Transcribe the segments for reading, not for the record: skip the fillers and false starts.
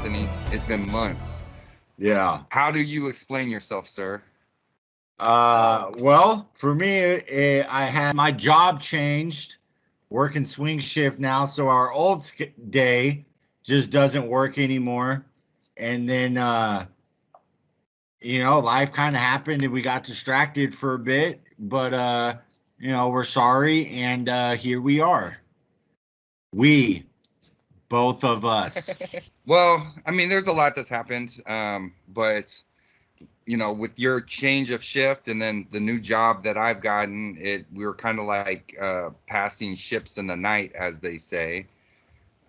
Anthony. It's been months. Yeah. How do you explain yourself, sir? Well, for me, I had my job changed, working swing shift now, so our old day just doesn't work anymore. And then, life kind of happened and we got distracted for a bit, but, we're sorry. And here we are. We, both of us. Well, I mean, there's a lot that's happened, but with your change of shift and then the new job that I've gotten, we were kind of like passing ships in the night, as they say.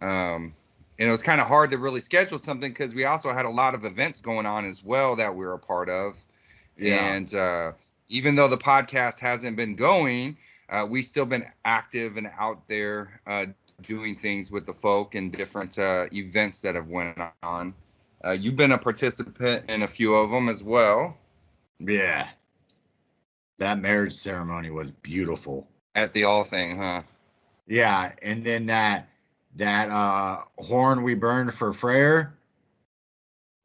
And it was kind of hard to really schedule something because we also had a lot of events going on as well that we were a part of. Yeah. And even though the podcast hasn't been going, we've still been active and out there doing things with the folk and different events that have went on. You've been a participant in a few of them as well. Yeah. That marriage ceremony was beautiful. At the all thing, huh? Yeah, and then that horn we burned for Freyr,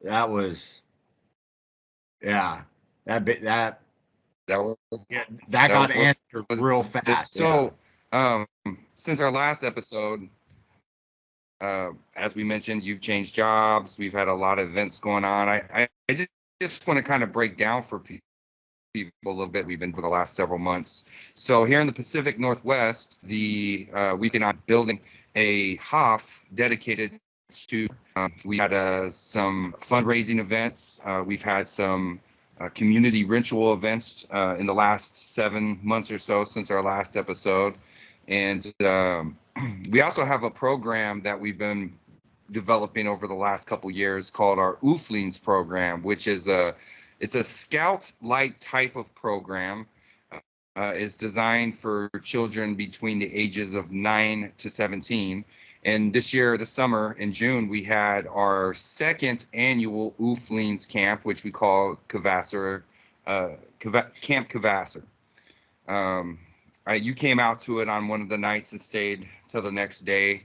that was, yeah, that got answered real fast. So, since our last episode, as we mentioned, you've changed jobs. We've had a lot of events going on. I just want to kind of break down for people a little bit. We've been for the last several months. So here in the Pacific Northwest, we can on building a HOF dedicated to. We had some fundraising events. We've had some community ritual events in the last 7 months or so since our last episode, and we also have a program that we've been developing over the last couple years called our Ooflings program, which is it's a scout-like type of program. It's designed for children between the ages of 9 to 17. And this year, this summer in June, we had our second annual Ooflings camp, which we call Camp Kvassar. You came out to it on one of the nights and stayed till the next day.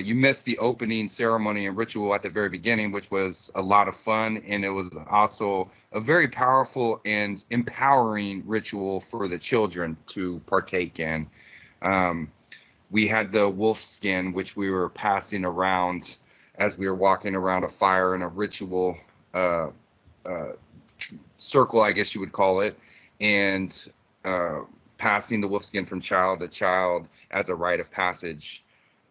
You missed the opening ceremony and ritual at the very beginning, which was a lot of fun. And it was also a very powerful and empowering ritual for the children to partake in. We had the wolf skin, which we were passing around as we were walking around a fire in a ritual circle, I guess you would call it, and passing the wolf skin from child to child as a rite of passage.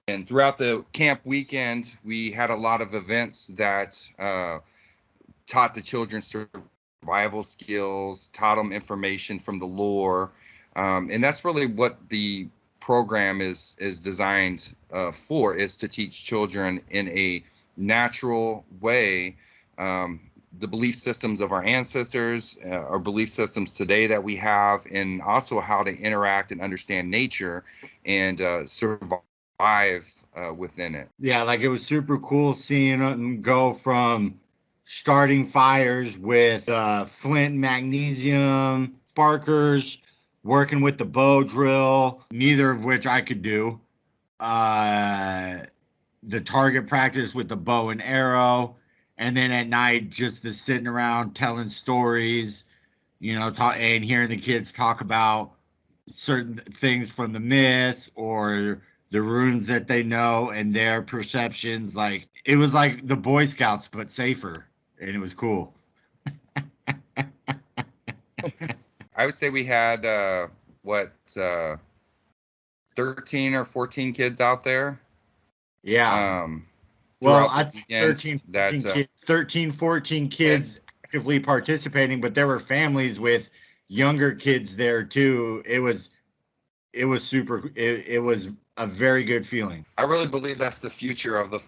And throughout the camp weekend, we had a lot of events that taught the children survival skills, taught them information from the lore. And that's really what the program is designed for, is to teach children in a natural way the belief systems of our ancestors, our belief systems today that we have, and also how to interact and understand nature and survive within it. Yeah, like it was super cool seeing them go from starting fires with flint, magnesium, sparkers, working with the bow drill, neither of which I could do. The target practice with the bow and arrow, and then at night just the sitting around telling stories, and hearing the kids talk about certain things from the myths or the runes that they know and their perceptions. Like it was like the Boy Scouts but safer, and it was cool. I would say we had 13 or 14 kids out there. Yeah. Well, I'd say 13, 14 kids actively participating, but there were families with younger kids there too. It was super. It was a very good feeling. I really believe that's the future of the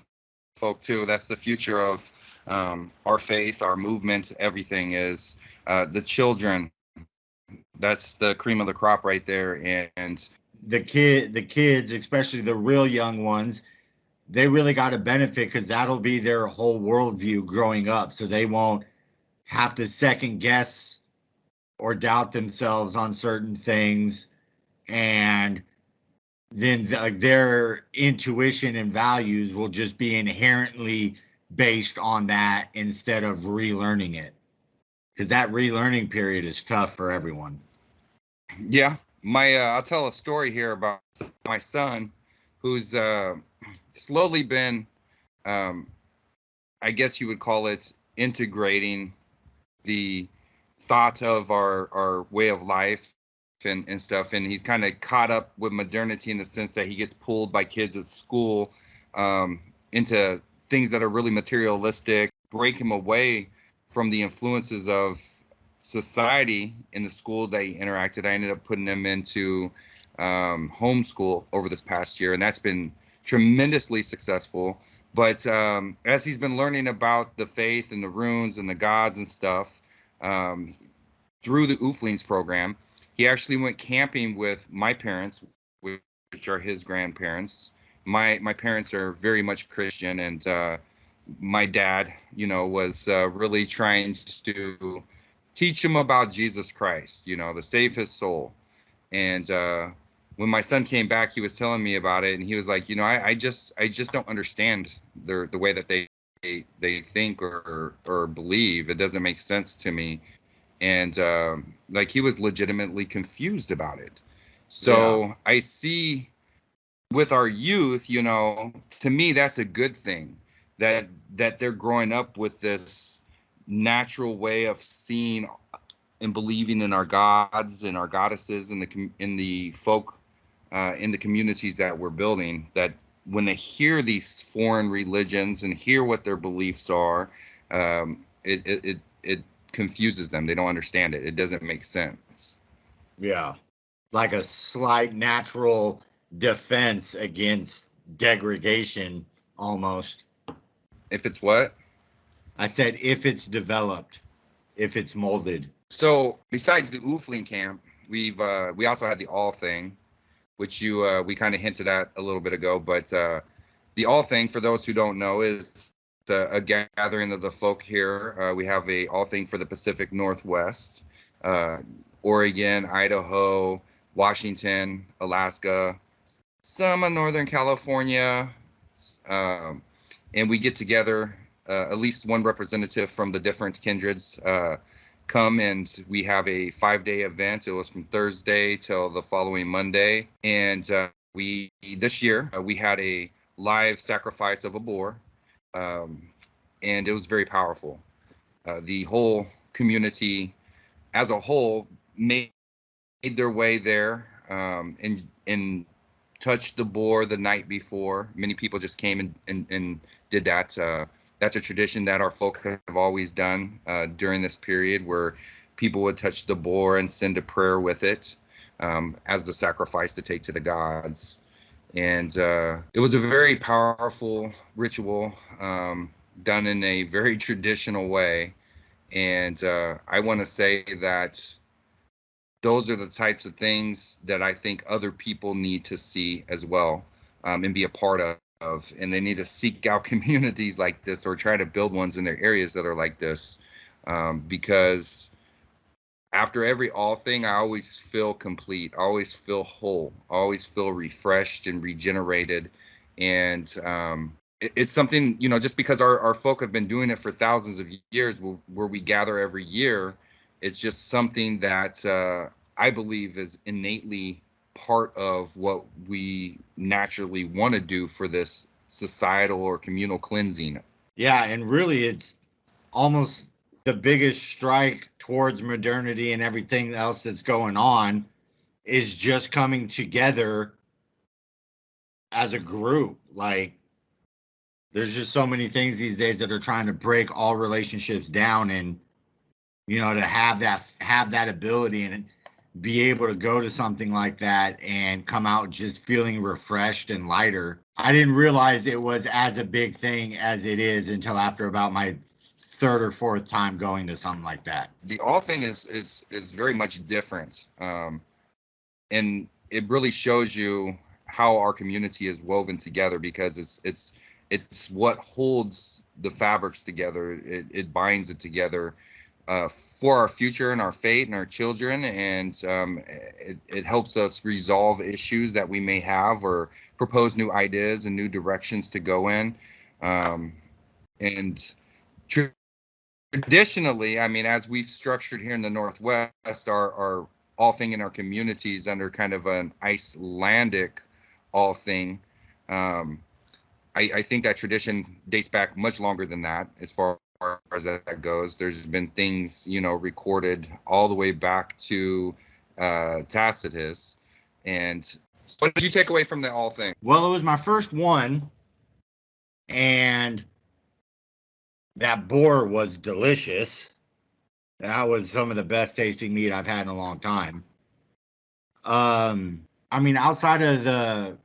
folk too. That's the future of our faith, our movement. Everything is the children. That's the cream of the crop right there. And the kids, especially the real young ones, they really got to benefit because that'll be their whole worldview growing up. So they won't have to second guess or doubt themselves on certain things. And then their intuition and values will just be inherently based on that instead of relearning it, because that relearning period is tough for everyone. Yeah, I'll tell a story here about my son, who's slowly been, I guess you would call it, integrating the thought of our way of life and stuff, and he's kind of caught up with modernity in the sense that he gets pulled by kids at school into things that are really materialistic, break him away from the influences of society in the school they interacted. I ended up putting him into homeschool over this past year, and that's been tremendously successful. But as he's been learning about the faith and the runes and the gods and stuff through the Ooflings program, he actually went camping with my parents, which are his grandparents. My parents are very much Christian, and my dad, was really trying to teach him about Jesus Christ, to save his soul. And when my son came back, he was telling me about it, and he was like, I just don't understand the way that they think or believe. It doesn't make sense to me. And like, he was legitimately confused about it. So yeah. I see with our youth, to me, that's a good thing, that they're growing up with this natural way of seeing and believing in our gods and our goddesses and in the folk in the communities that we're building, that when they hear these foreign religions and hear what their beliefs are, it confuses them. They don't understand it. It doesn't make sense. Yeah. Like a slight natural defense against degradation, almost. If it's what? I said if it's developed, if it's molded. So besides the Oofling camp, we also had the All Thing, which we kind of hinted at a little bit ago. But the All Thing, for those who don't know, is a gathering of the folk here. We have a All Thing for the Pacific Northwest, Oregon, Idaho, Washington, Alaska, some of Northern California, and we get together. At least one representative from the different kindreds come, and we have a 5-day event. It was from Thursday till the following Monday. And this year, we had a live sacrifice of a boar, and it was very powerful. The whole community as a whole made their way there and touched the boar the night before. Many people just came and did that. That's a tradition that our folk have always done during this period, where people would touch the boar and send a prayer with it as the sacrifice to take to the gods. And it was a very powerful ritual done in a very traditional way. And I want to say that those are the types of things that I think other people need to see as well and be a part of. And they need to seek out communities like this, or try to build ones in their areas that are like this, because after every All Thing, I always feel complete, I always feel whole, I always feel refreshed and regenerated. And it's something, just because our folk have been doing it for thousands of years, where we gather every year, it's just something that I believe is innately part of what we naturally want to do for this societal or communal cleansing. Yeah, and really it's almost the biggest strike towards modernity and everything else that's going on is just coming together as a group. Like, there's just so many things these days that are trying to break all relationships down, and to have that ability and be able to go to something like that and come out just feeling refreshed and lighter. I didn't realize it was as a big thing as it is until after about my third or fourth time going to something like that. The All Thing is very much different, and it really shows you how our community is woven together, because it's what holds the fabrics together. It binds it together for our future and our fate and our children, and it helps us resolve issues that we may have, or propose new ideas and new directions to go in. And traditionally, I mean, as we've structured here in the Northwest, our all thing in our communities under kind of an Icelandic all thing. Um, I think that tradition dates back much longer than that, as far as that goes. There's been things, recorded all the way back to Tacitus. And what did you take away from the all thing? Well, it was my first one, and that boar was delicious. That was some of the best tasting meat I've had in a long time. I mean, outside of the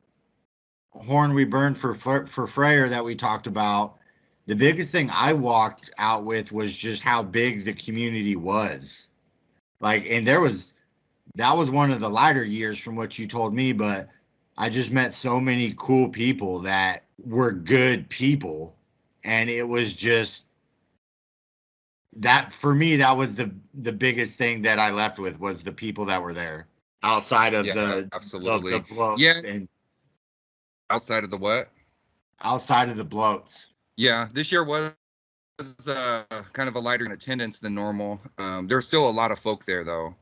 horn we burned for Freyr that we talked about, the biggest thing I walked out with was just how big the community was. Like, and that was one of the lighter years from what you told me, but I just met so many cool people that were good people. And it was just that, for me, that was the biggest thing that I left with, was the people that were there outside of absolutely. the bloats. Yeah. And outside of the what? Outside of the bloats. Yeah, this year was kind of a lighter in attendance than normal. There's still a lot of folk there, though.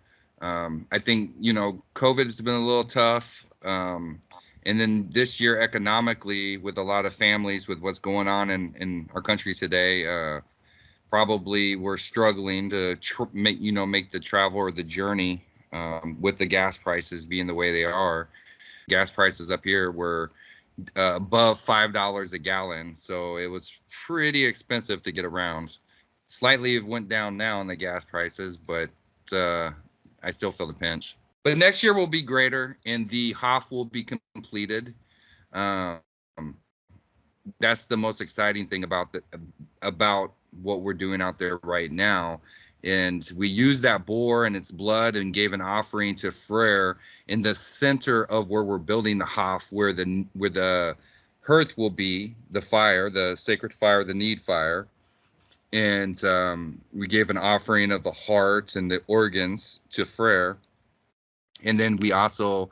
I think, COVID has been a little tough. And then this year, economically, with a lot of families, with what's going on in our country today, probably we're struggling to make the travel or the journey, with the gas prices being the way they are. Gas prices up here were above $5 a gallon, so it was pretty expensive to get around. Slightly it went down now on the gas prices, but I still feel the pinch. But next year will be greater, and the Hof will be completed. That's the most exciting thing about what we're doing out there right now. And we used that boar and its blood and gave an offering to Freyr in the center of where we're building the Hof, where the hearth will be, the fire, the sacred fire, the need fire. And we gave an offering of the heart and the organs to Freyr. And then we also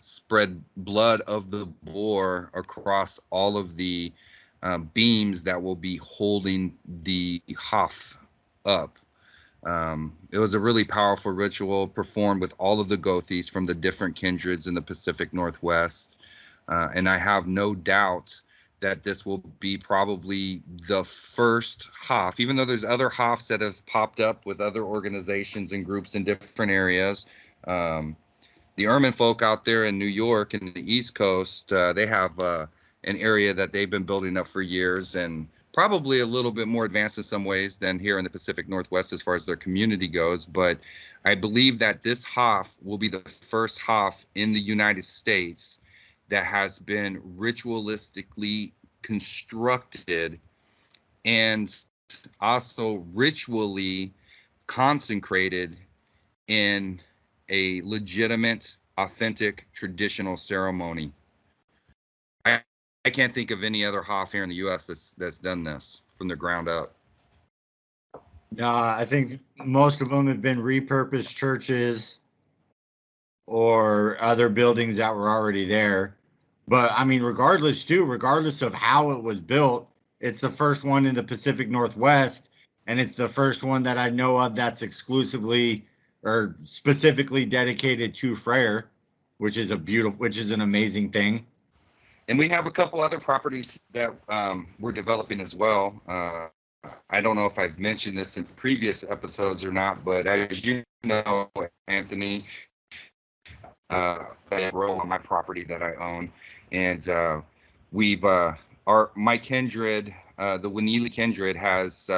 spread blood of the boar across all of the beams that will be holding the Hof up. It was a really powerful ritual performed with all of the Gothies from the different kindreds in the Pacific Northwest. And I have no doubt that this will be probably the first Hof, even though there's other Hofs that have popped up with other organizations and groups in different areas. The Ermine folk out there in New York and the East Coast, they have an area that they've been building up for years, and probably a little bit more advanced in some ways than here in the Pacific Northwest as far as their community goes. But I believe that this Hof will be the first Hof in the United States that has been ritualistically constructed and also ritually consecrated in a legitimate, authentic, traditional ceremony. I can't think of any other Hof here in the U.S. that's done this from the ground up. No, I think most of them have been repurposed churches or other buildings that were already there. But I mean, regardless of how it was built, it's the first one in the Pacific Northwest, and it's the first one that I know of that's exclusively or specifically dedicated to Freyr, which is an amazing thing. And we have a couple other properties that we're developing as well. I don't know if I've mentioned this in previous episodes or not, but as you know, Anthony, I grow on my property that I own, and my kindred, the Winili kindred, has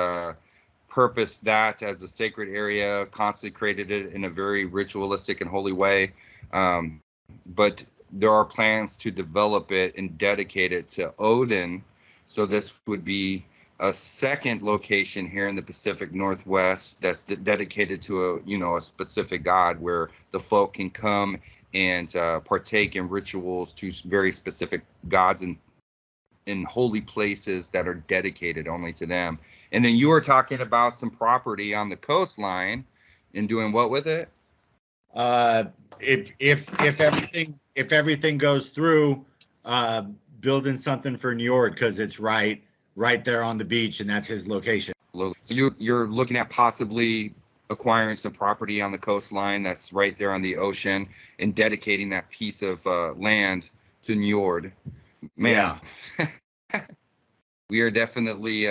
purposed that as a sacred area, consecrated it in a very ritualistic and holy way. But there are plans to develop it and dedicate it to Odin. So this would be a second location here in the Pacific Northwest that's dedicated to a specific god, where the folk can come and partake in rituals to very specific gods and in holy places that are dedicated only to them. And then you were talking about some property on the coastline and doing what with it? If everything goes through, building something for New York, because it's right right there on the beach, and that's his location. So you're looking at possibly acquiring some property on the coastline that's right there on the ocean and dedicating that piece of land to Njord. Man, Yeah. we are definitely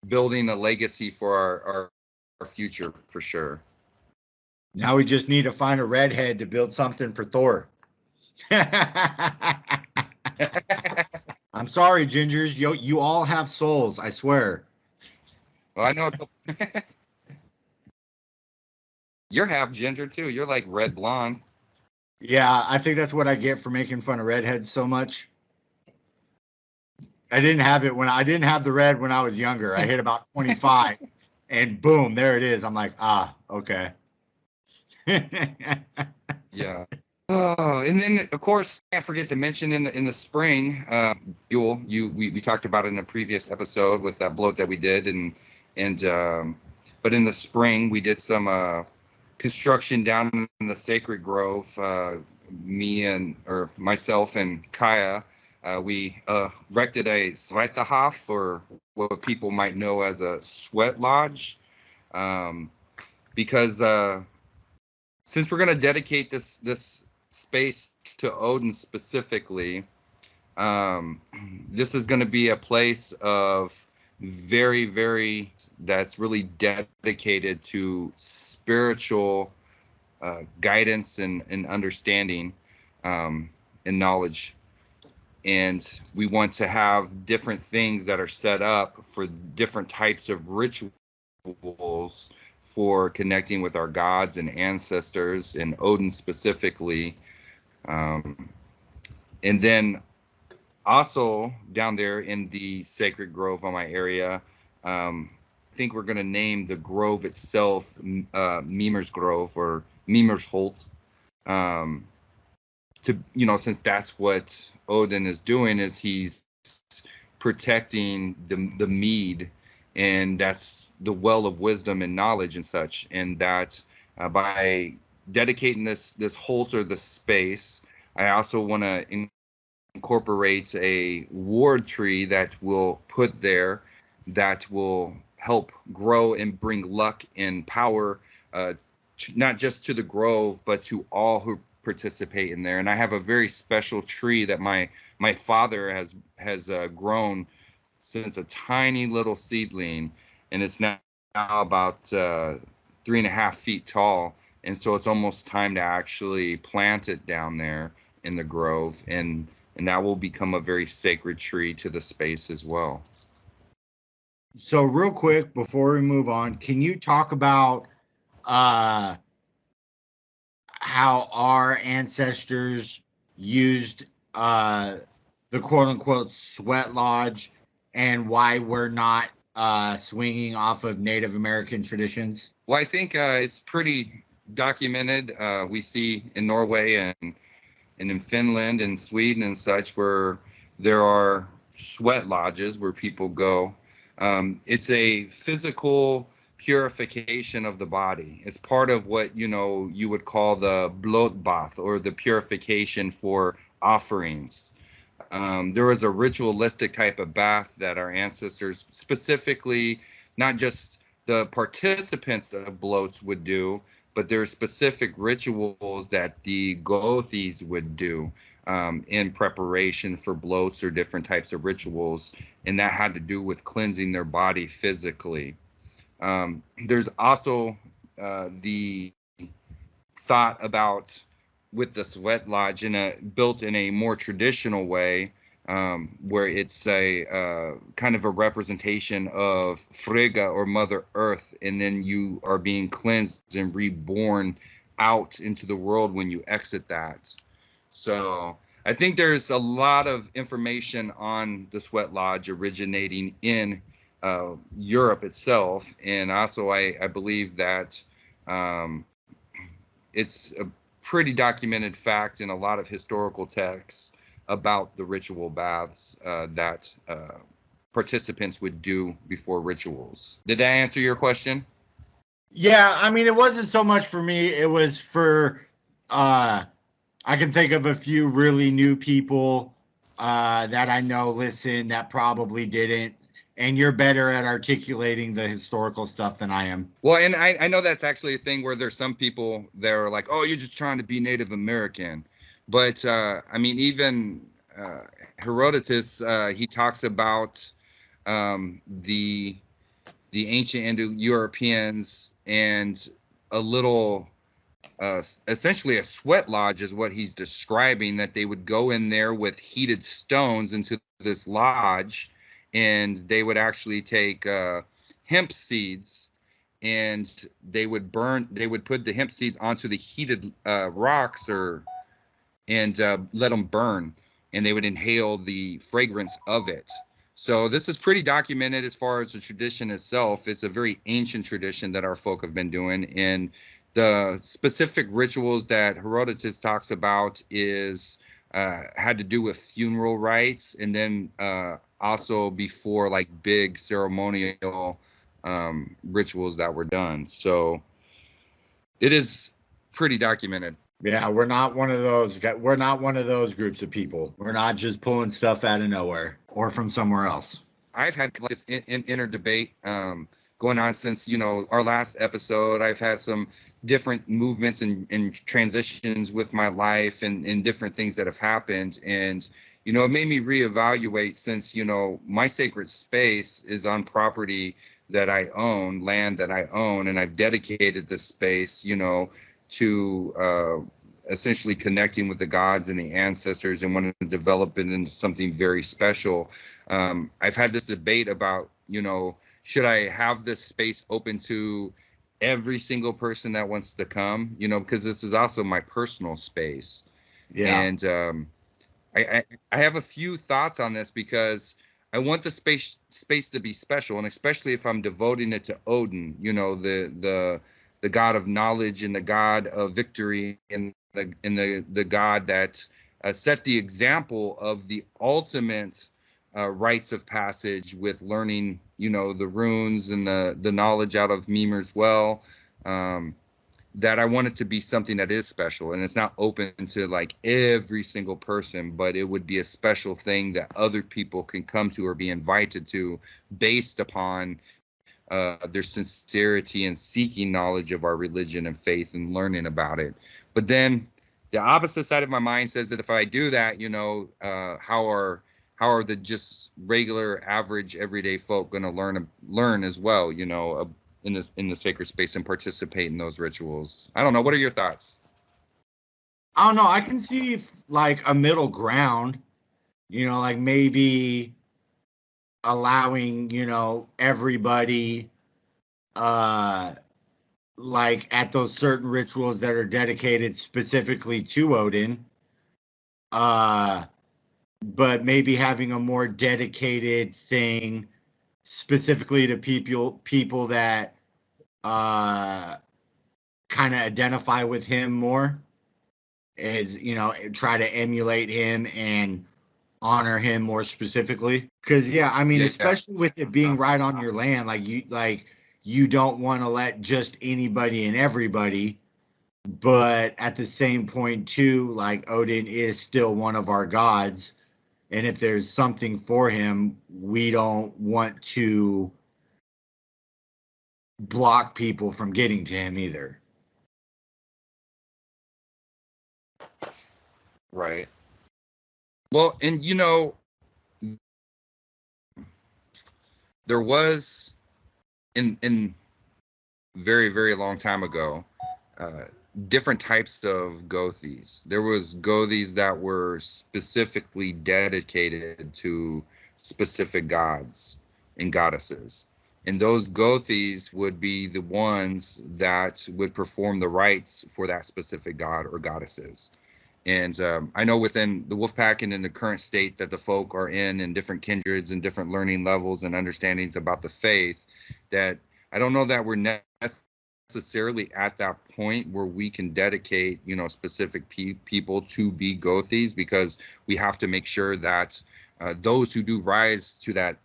building a legacy for our future for sure. Now we just need to find a redhead to build something for Thor. I'm sorry, Gingers. You all have souls, I swear. Well, I know you're half ginger too. You're like red blonde. Yeah, I think that's what I get for making fun of redheads so much. I didn't have the red when I was younger. I hit about 25 and boom, there it is. I'm like, okay. Yeah. Oh, and then of course, can't forget to mention in the spring, we talked about it in a previous episode with that bloat that we did, but in the spring we did some construction down in the Sacred Grove. Myself and Kaya, we erected a Sweathof, or what people might know as a sweat lodge, because since we're going to dedicate this space to Odin specifically, this is going to be a place of that's really dedicated to spiritual guidance and understanding and knowledge. And we want to have different things that are set up for different types of rituals for connecting with our gods and ancestors, and Odin specifically. And then also down there in the Sacred Grove on my area, I think we're going to name the grove itself Mimer's Grove or Mimer's Holt. Since that's what Odin is doing, is he's protecting the mead, and that's the well of wisdom and knowledge and such. And that by dedicating this Holt, or the space, I also want to incorporate a ward tree that we'll put there that will help grow and bring luck and power, not just to the grove, but to all who participate in there. And I have a very special tree that my father has grown since a tiny little seedling, and it's now about 3.5 feet tall. And so it's almost time to actually plant it down there in the grove, and that will become a very sacred tree to the space as well. So real quick, before we move on, can you talk about how our ancestors used the quote-unquote sweat lodge, and why we're not swinging off of Native American traditions? Well, I think it's pretty documented. We see in Norway and in Finland and Sweden and such, where there are sweat lodges where people go. It's a physical purification of the body. It's part of what you would call the blodbath, or the purification for offerings. There was a ritualistic type of bath that our ancestors, specifically, not just the participants of bloats would do, but there are specific rituals that the Gothis would do in preparation for bloats or different types of rituals, and that had to do with cleansing their body physically. There's also the thought about, with the sweat lodge, built in a more traditional way, where it's a kind of a representation of Frigga, or Mother Earth, and then you are being cleansed and reborn out into the world when you exit that. So I think there's a lot of information on the sweat lodge originating in Europe itself, and also I believe that it's a pretty documented fact in a lot of historical texts about the ritual baths that participants would do before rituals. Did that answer your question? Yeah, I mean, it wasn't so much for me. It was for, I can think of a few really new people that I know listen that probably didn't, and you're better at articulating the historical stuff than I am. Well, and I know that's actually a thing where there's some people that are like, oh, you're just trying to be Native American. But I mean, even Herodotus, he talks about the ancient Indo-Europeans and a little, essentially a sweat lodge is what he's describing, that they would go in there with heated stones into this lodge, and they would actually take hemp seeds, and they would put the hemp seeds onto the heated rocks and let them burn, and they would inhale the fragrance of it. So this is pretty documented as far as the tradition itself. It's a very ancient tradition that our folk have been doing. And the specific rituals that Herodotus talks about is had to do with funeral rites, and then also before like big ceremonial rituals that were done. So it is pretty documented. Yeah, we're not one of those. We're not one of those groups of people. We're not just pulling stuff out of nowhere or from somewhere else. I've had this inner debate going on since, our last episode. I've had some different movements and transitions with my life and different things that have happened. And, it made me reevaluate, since, my sacred space is on property that I own, land that I own, and I've dedicated this space, to essentially connecting with the gods and the ancestors, and want to develop it into something very special. I've had this debate about, should I have this space open to every single person that wants to come, because this is also my personal space. Yeah. And I have a few thoughts on this, because I want the space to be special, and especially if I'm devoting it to Odin, the god of knowledge and the god of victory, and the god that set the example of the ultimate rites of passage with learning, the runes and the knowledge out of Mimir's well, that I want it to be something that is special, and it's not open to like every single person, but it would be a special thing that other people can come to or be invited to based upon their sincerity and seeking knowledge of our religion and faith and learning about it. But then the opposite side of my mind says that if I do that, how are the just regular, average, everyday folk going to learn as well, in the sacred space and participate in those rituals? I don't know. What are your thoughts? I don't know. I can see like a middle ground, like maybe allowing, everybody like at those certain rituals that are dedicated specifically to Odin, but maybe having a more dedicated thing specifically to people that kind of identify with him more, is try to emulate him and honor him more specifically. Because especially with it being right on your land, you don't want to let just anybody and everybody, but at the same point too, like Odin is still one of our gods, and if there's something for him, we don't want to block people from getting to him either. Right. Well, and there was in very, very long time ago, different types of Gothies. There was Gothies that were specifically dedicated to specific gods and goddesses. And those Gothies would be the ones that would perform the rites for that specific god or goddesses. And I know within the Wolfpack and in the current state that the folk are in different kindreds and different learning levels and understandings about the faith, that I don't know that we're necessarily at that point where we can dedicate, specific people to be Gothies, because we have to make sure that those who do rise to that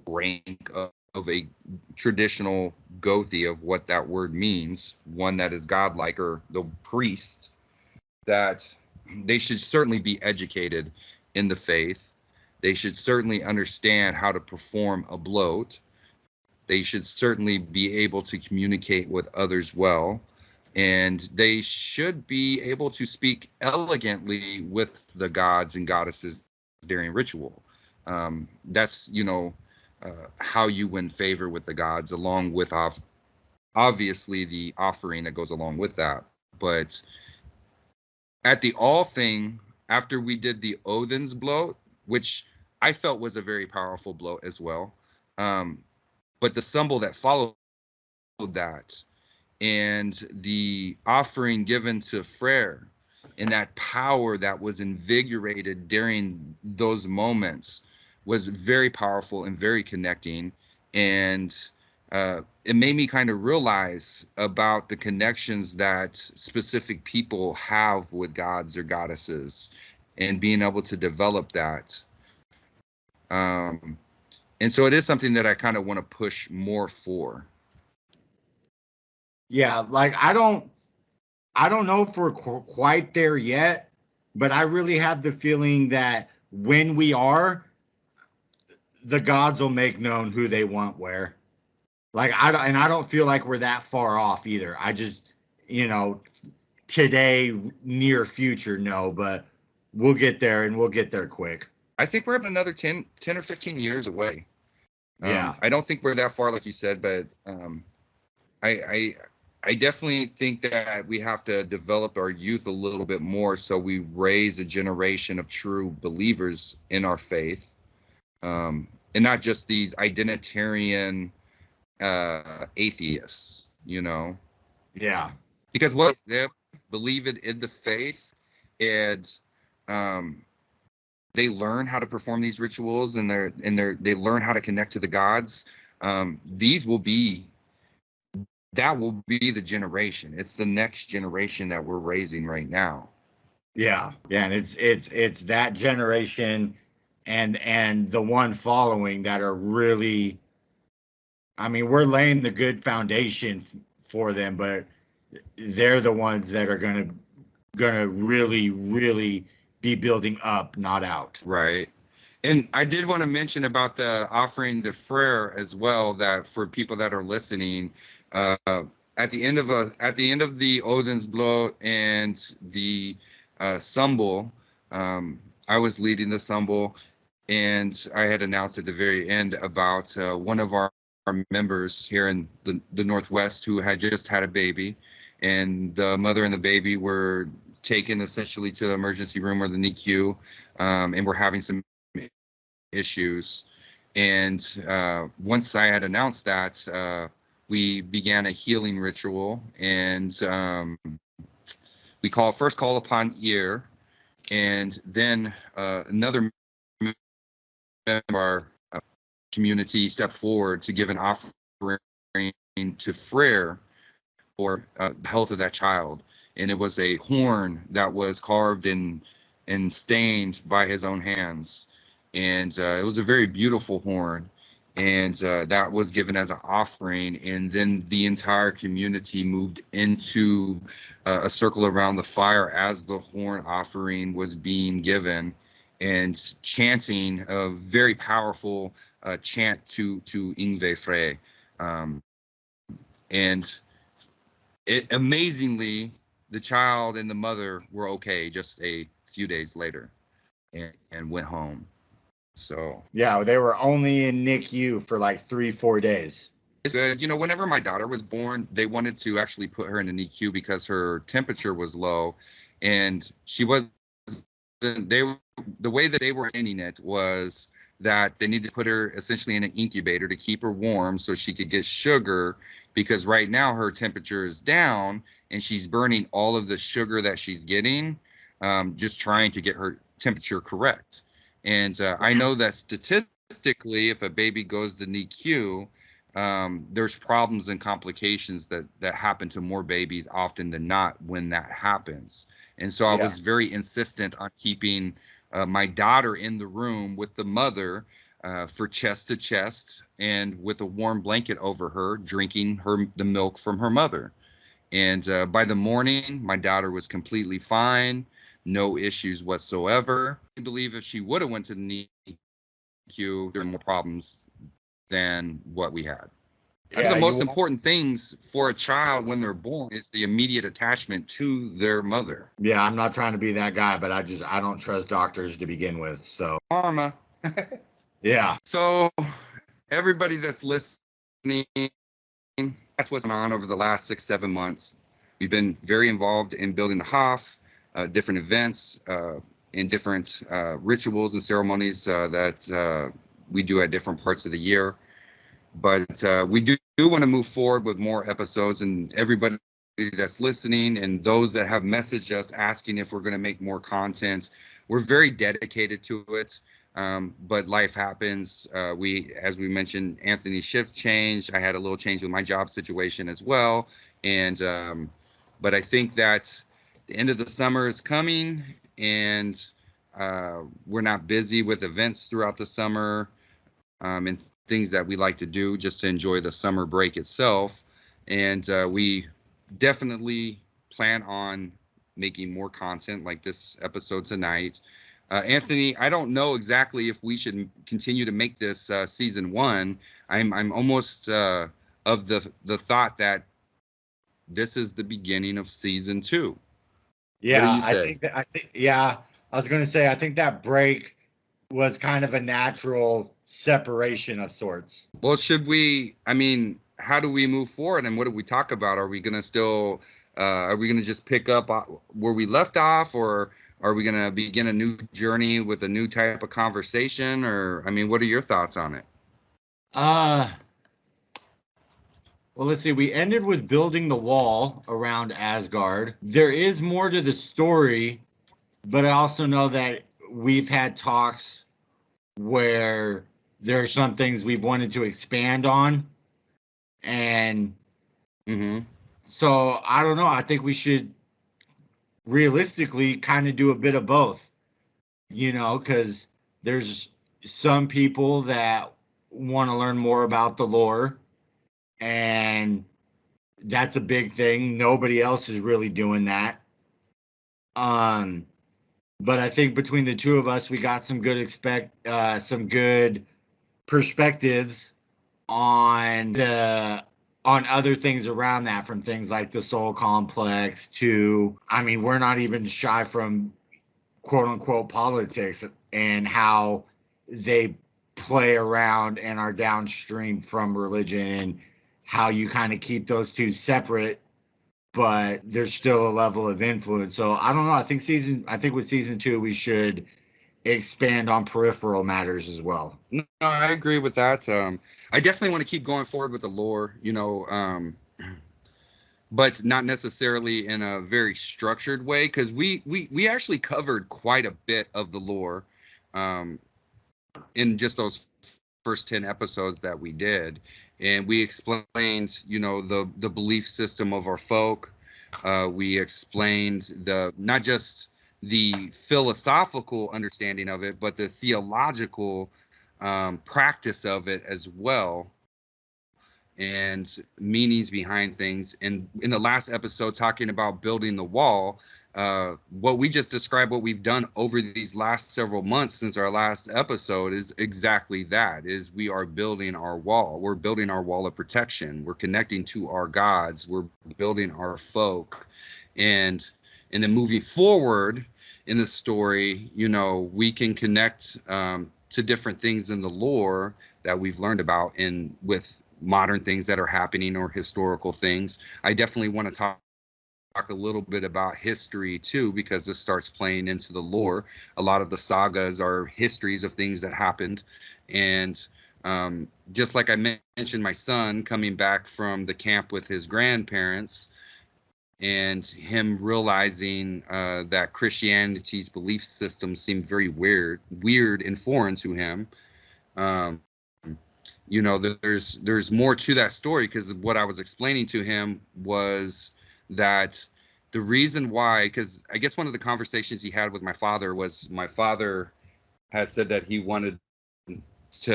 rank of a traditional Gothi, of what that word means, one that is godlike, or the priest, that they should certainly be educated in the faith, They should certainly understand how to perform a bloat. They should certainly be able to communicate with others well. And they should be able to speak elegantly with the gods and goddesses during ritual. That's, how you win favor with the gods, along with obviously the offering that goes along with that. But at the all thing, after we did the Odin's bloat, which I felt was a very powerful bloat as well, but the symbol that followed that and the offering given to Freyr and that power that was invigorated during those moments was very powerful and very connecting. And it made me kind of realize about the connections that specific people have with gods or goddesses and being able to develop that. And so it is something that I kind of want to push more for. Yeah, like I don't know if we're quite there yet, but I really have the feeling that when we are, the gods will make known who they want where. Like I don't feel like we're that far off either. I just, today, near future, no, but we'll get there, and we'll get there quick. I think we're about another 10 or 15 years away. Yeah. I don't think we're that far, like you said, but I definitely think that we have to develop our youth a little bit more so we raise a generation of true believers in our faith, and not just these identitarian atheists, Yeah. Because what they believe in the faith, and they learn how to perform these rituals, and they learn how to connect to the gods. That will be the generation. It's the next generation that we're raising right now. Yeah, and it's that generation and the one following that are really, I mean, we're laying the good foundation for them, but they're the ones that are gonna really be building up, not out. Right. And I did want to mention about the offering to Freyr as well, that for people that are listening, at the end of the Odin's blow and the symbol, I was leading the symbol, and I had announced at the very end about one of our members here in the Northwest who had just had a baby, and the mother and the baby were taken essentially to the emergency room or the NICU, and we're having some issues. And once I had announced that, we began a healing ritual, and we first call upon ear, and then another member of our community stepped forward to give an offering to Freyr for the health of that child. And it was a horn that was carved and stained by his own hands. And it was a very beautiful horn. And that was given as an offering. And then the entire community moved into a circle around the fire as the horn offering was being given, and chanting a very powerful chant to Yngve Frey. And it amazingly, the child and the mother were okay just a few days later, and went home. So yeah, they were only in NICU for like 3-4 days. Whenever my daughter was born, they wanted to actually put her in a NICU because her temperature was low, and the way that they were ending it was that they needed to put her essentially in an incubator to keep her warm so she could get sugar, because right now her temperature is down and she's burning all of the sugar that she's getting, just trying to get her temperature correct. And I know that statistically, if a baby goes to NICU, there's problems and complications that happen to more babies often than not when that happens. And so I was very insistent on keeping my daughter in the room with the mother for chest to chest, and with a warm blanket over her, drinking the milk from her mother. And by the morning, my daughter was completely fine, no issues whatsoever. I believe if she would have went to the you. There are more problems than what we had. One Yeah, of the most important things for a child when they're born is the immediate attachment to their mother. yeah, I'm not trying to be that guy, but I don't trust doctors to begin with. So Karma. yeah. So everybody that's listening, that's what's going on over the last 6-7 months. We've been very involved in building the Hof, different events, and different rituals and ceremonies that we do at different parts of the year. But we do want to move forward with more episodes, and everybody that's listening and those that have messaged us asking if we're going to make more content, we're very dedicated to it. But life happens. As we mentioned, Anthony's shift changed. I had a little change with my job situation as well. And but I think that the end of the summer is coming, and we're not busy with events throughout the summer. And things that we like to do just to enjoy the summer break itself. And we definitely plan on making more content like this episode tonight. Anthony, I don't know exactly if we should continue to make this season 1. I'm almost of the thought that this is the beginning of season 2. Yeah, I think yeah, I was going to say I think that break was kind of a natural separation of sorts. Well, how do we move forward, and what do we talk about? Are we going to just pick up where we left off, or are we going to begin a new journey with a new type of conversation? Or, what are your thoughts on it? Well, let's see. We ended with building the wall around Asgard. There is more to the story, but I also know that we've had talks where there are some things we've wanted to expand on. And so I don't know. I think we should realistically kind of do a bit of both, because there's some people that want to learn more about the lore, and that's a big thing. Nobody else is really doing that. But I think between the two of us, we got some good perspectives on other things around that, from things like the soul complex to, we're not even shy from quote unquote politics and how they play around and are downstream from religion, and how you kind of keep those two separate, but there's still a level of influence. So I don't know. I think with season 2, we should expand on peripheral matters as well. No, I agree with that. I definitely want to keep going forward with the lore, but not necessarily in a very structured way, because we actually covered quite a bit of the lore in just those first 10 episodes that we did. And we explained, the belief system of our folk. We explained not just the philosophical understanding of it, but the theological practice of it as well, and meanings behind things. And in the last episode, talking about building the wall, what we just described, what we've done over these last several months since our last episode, is exactly that. Is we are building our wall. We're building our wall of protection. We're connecting to our gods. We're building our folk. And then moving forward in the story, we can connect to different things in the lore that we've learned about, with modern things that are happening or historical things. I definitely want to talk a little bit about history too, because this starts playing into the lore. A lot of the sagas are histories of things that happened. And just like I mentioned, my son coming back from the camp with his grandparents, and him realizing that Christianity's belief system seemed very weird and foreign to him. There's more to that story, because what I was explaining to him was that the reason why, because I guess one of the conversations he had with my father was, my father had said that he wanted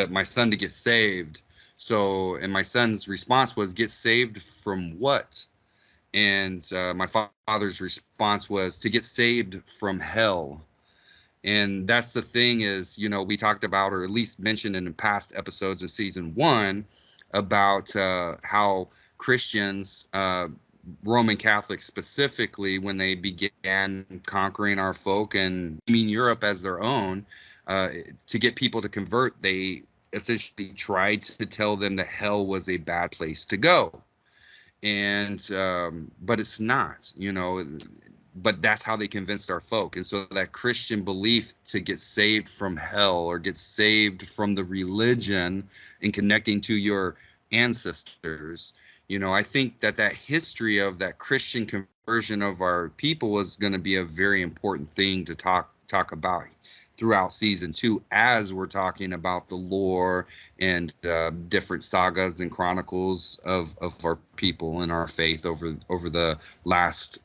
my son to get saved. So, and my son's response was, get saved from what? And my father's response was, to get saved from hell. And that's the thing is, we talked about, or at least mentioned in the past episodes of season 1, about how Christians, Roman Catholics specifically, when they began conquering our folk and Europe as their own, to get people to convert, they essentially tried to tell them that hell was a bad place to go. And but it's not, but that's how they convinced our folk. And so that Christian belief to get saved from hell, or get saved from the religion and connecting to your ancestors, I think that history of that Christian conversion of our people is going to be a very important thing to talk about throughout season 2, as we're talking about the lore and different sagas and chronicles of our people and our faith over the last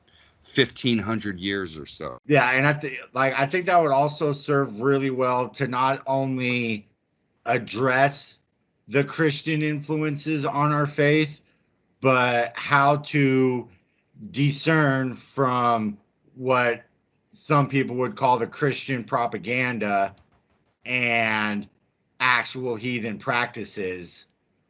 1,500 years or so. Yeah, and I think that would also serve really well to not only address the Christian influences on our faith, but how to discern from what some people would call the Christian propaganda and actual heathen practices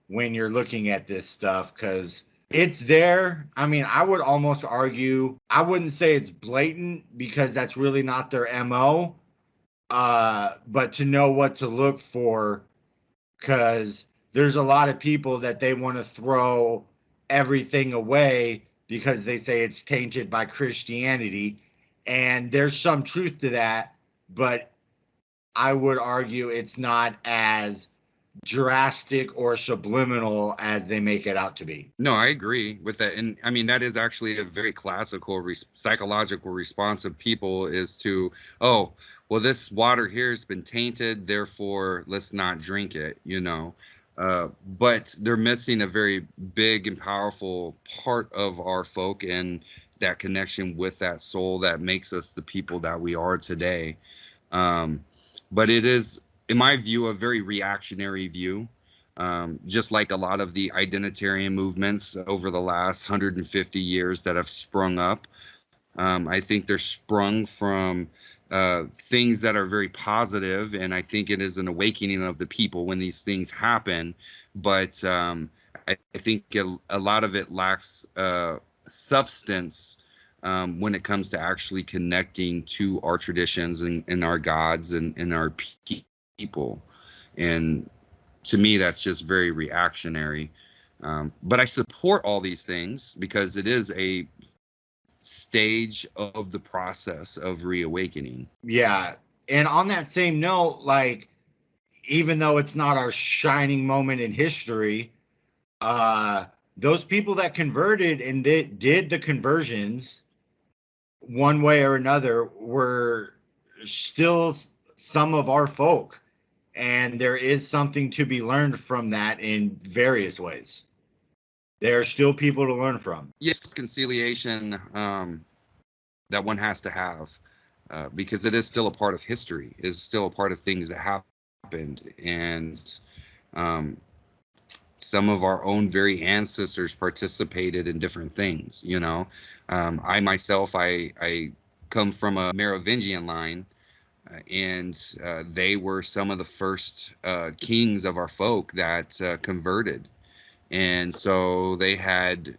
when you're looking at this stuff, because it's there. I mean, I would almost argue, I wouldn't say it's blatant, because that's really not their MO, but to know what to look for, because there's a lot of people that they want to throw everything away because they say it's tainted by Christianity. And there's some truth to that, but I would argue it's not as drastic or subliminal as they make it out to be. No, I agree with that. And I mean, that is actually a very classical psychological response of people, is to, oh, well, this water here has been tainted, therefore let's not drink it, but they're missing a very big and powerful part of our folk, and that connection with that soul that makes us the people that we are today. But it is, in my view, a very reactionary view, just like a lot of the identitarian movements over the last 150 years that have sprung up. I think they're sprung from things that are very positive, and I think it is an awakening of the people when these things happen. But I think a lot of it lacks substance when it comes to actually connecting to our traditions and our gods and our people. And to me, that's just very reactionary. But I support all these things because it is a stage of the process of reawakening. Yeah. And on that same note, like, even though it's not our shining moment in history, those people that converted and did the conversions one way or another were still some of our folk. And there is something to be learned from that in various ways. There are still people to learn from. Yes, conciliation that one has to have, because it is still a part of history, it is still a part of things that happened. And some of our own very ancestors participated in different things, I myself, I come from a Merovingian line, and they were some of the first kings of our folk that converted. And so they had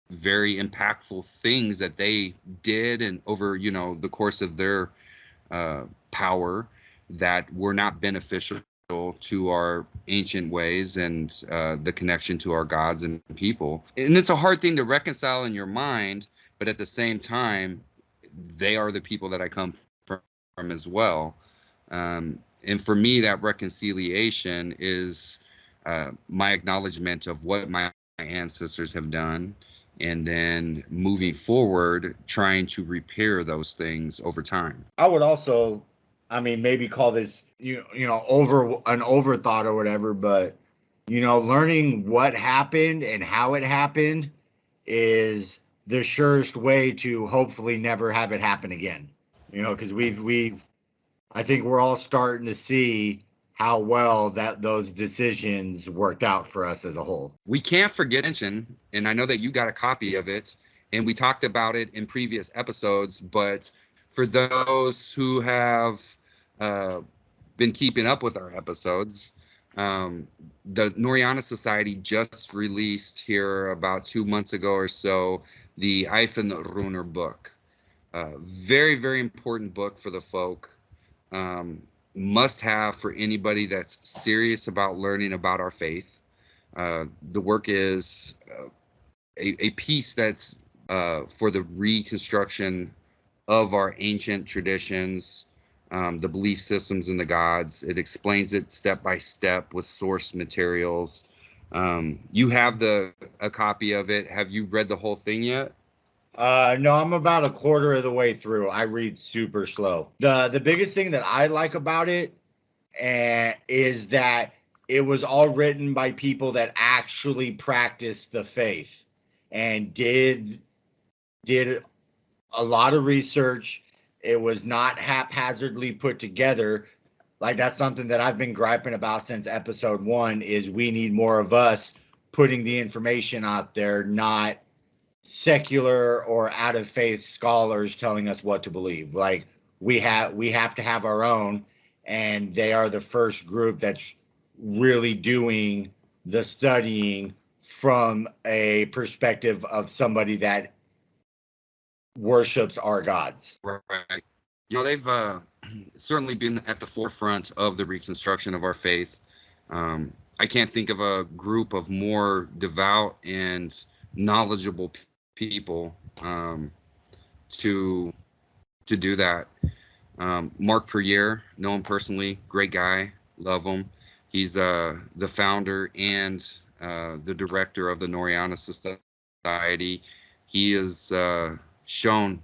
very impactful things that they did, and over, the course of their power, that were not beneficial to our ancient ways and the connection to our gods and people. And it's a hard thing to reconcile in your mind, but at the same time, they are the people that I come from as well. And for me, that reconciliation is my acknowledgement of what my ancestors have done, and then moving forward, trying to repair those things over time. I would also, maybe call this, overthought or whatever, but, learning what happened and how it happened is the surest way to hopefully never have it happen again. Because I think we're all starting to see how well that those decisions worked out for us as a whole. We can't forget, and I know that you got a copy of it, and we talked about it in previous episodes, but for those who have been keeping up with our episodes, the Noriana Society just released here about 2 months ago or so the Eifenruner book. Very, very important book for the folk. Must have for anybody that's serious about learning about our faith. The work is a piece that's for the reconstruction of our ancient traditions, the belief systems and the gods. It explains it step by step with source materials. You have a copy of it. Have you read the whole thing yet? No, I'm about a quarter of the way through. I read super slow. The biggest thing that I like about it is that it was all written by people that actually practiced the faith and did a lot of research. It was not haphazardly put together. Like, that's something that I've been griping about since episode 1 is we need more of us putting the information out there, not secular or out of faith scholars telling us what to believe. Like, we have to have our own, and they are the first group that's really doing the studying from a perspective of somebody that worships our gods. Right. They've certainly been at the forefront of the reconstruction of our faith. I can't think of a group of more devout and knowledgeable people to do that. Mark Perrier, know him personally, great guy, love him. He's the founder and the director of the Noriana Society. He is shown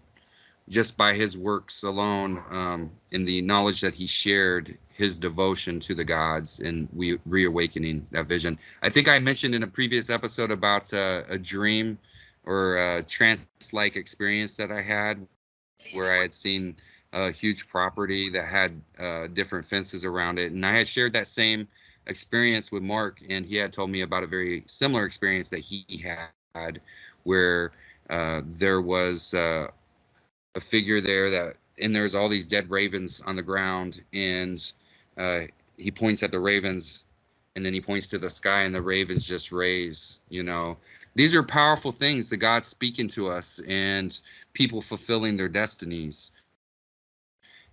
just by his works alone, in the knowledge that he shared, his devotion to the gods and reawakening that vision. I think I mentioned in a previous episode about a dream or a trance-like experience that I had where I had seen a huge property that had different fences around it. And I had shared that same experience with Mark, and he had told me about a very similar experience that he had where there was a figure there and there's all these dead ravens on the ground, and he points at the ravens, and then he points to the sky, and the ravens just raise. These are powerful things, the gods speaking to us and people fulfilling their destinies.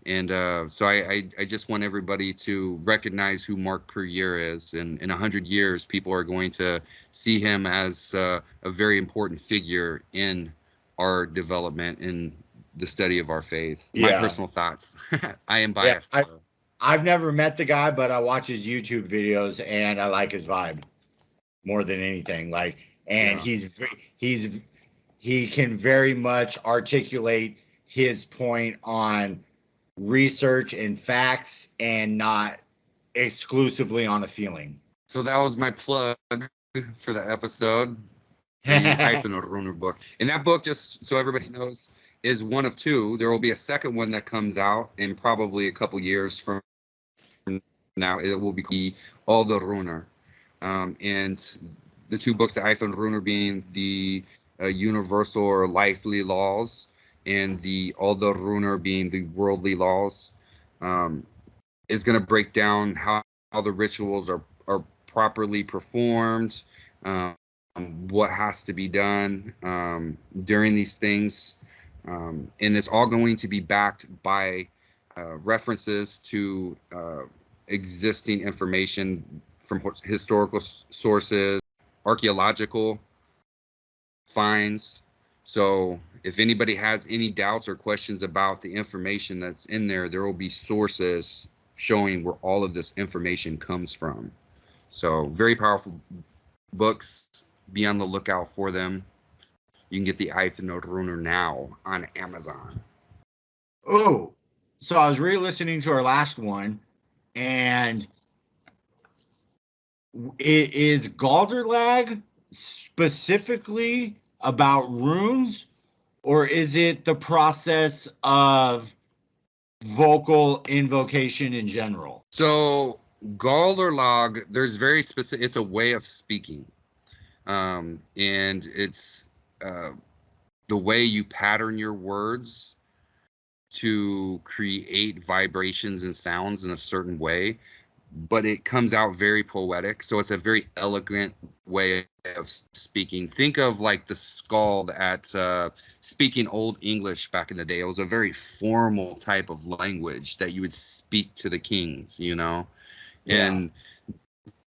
And so I just want everybody to recognize who Mark Perrier is. And in 100 years, people are going to see him as a very important figure in our development in the study of our faith. My personal thoughts. I am biased. Yeah, I've never met the guy, but I watch his YouTube videos and I like his vibe more than anything. Like, and he can very much articulate his point on research and facts and not exclusively on a feeling. So that was my plug for the episode. The Eifenruner book. And that book, just so everybody knows, is one of 2. There will be a second one that comes out in probably a couple years from now. It will be Alderruner. And the 2 books, the Eifenruner being the universal or lively laws, and the Alderruner being the worldly laws, is going to break down how the rituals are properly performed, what has to be done during these things. And it's all going to be backed by references to existing information from historical sources, archaeological finds. So if anybody has any doubts or questions about the information that's in there, there will be sources showing where all of this information comes from. So very powerful books. Be on the lookout for them. You can get the Eifenruner now on Amazon. Oh, so I was re-listening to our last one, and is Galderlag specifically about runes, or is it the process of vocal invocation in general? So Galderlag, there's very specific, it's a way of speaking. And it's the way you pattern your words to create vibrations and sounds in a certain way, but it comes out very poetic. So it's a very elegant way of speaking. Think of like the skald at speaking Old English back in the day. It was a very formal type of language that you would speak to the kings, you know? Yeah. And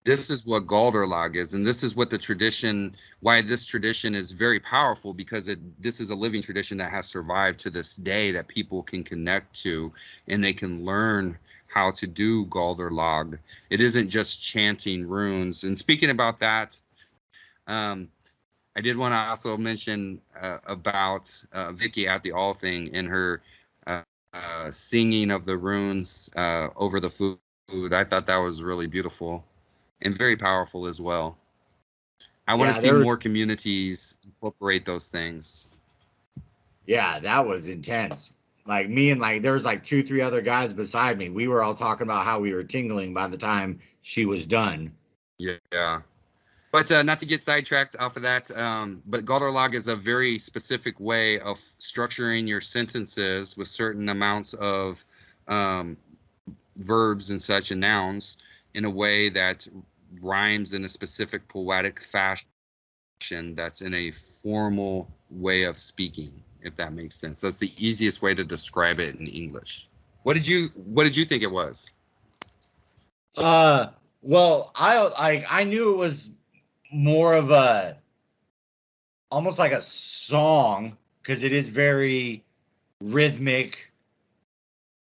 this is what Galderlag is, and this is what the tradition, why this tradition is very powerful, because this is a living tradition that has survived to this day that people can connect to, and they can learn how to do Galderlag. It isn't just chanting runes. And speaking about that, I did want to also mention about Vicky at the All Thing and her singing of the runes over the food. I thought that was really beautiful and very powerful as well. I want to see more communities incorporate those things. Yeah, that was intense. Like me and like there was like 2-3 other guys beside me. We were all talking about how we were tingling by the time she was done. Yeah. But not to get sidetracked off of that, but Galderlag is a very specific way of structuring your sentences with certain amounts of verbs and such and nouns in a way that rhymes in a specific poetic fashion that's in a formal way of speaking, if that makes sense. That's the easiest way to describe it in English. What did you think it was? Well, I knew it was more of a almost like a song, because it is very rhythmic.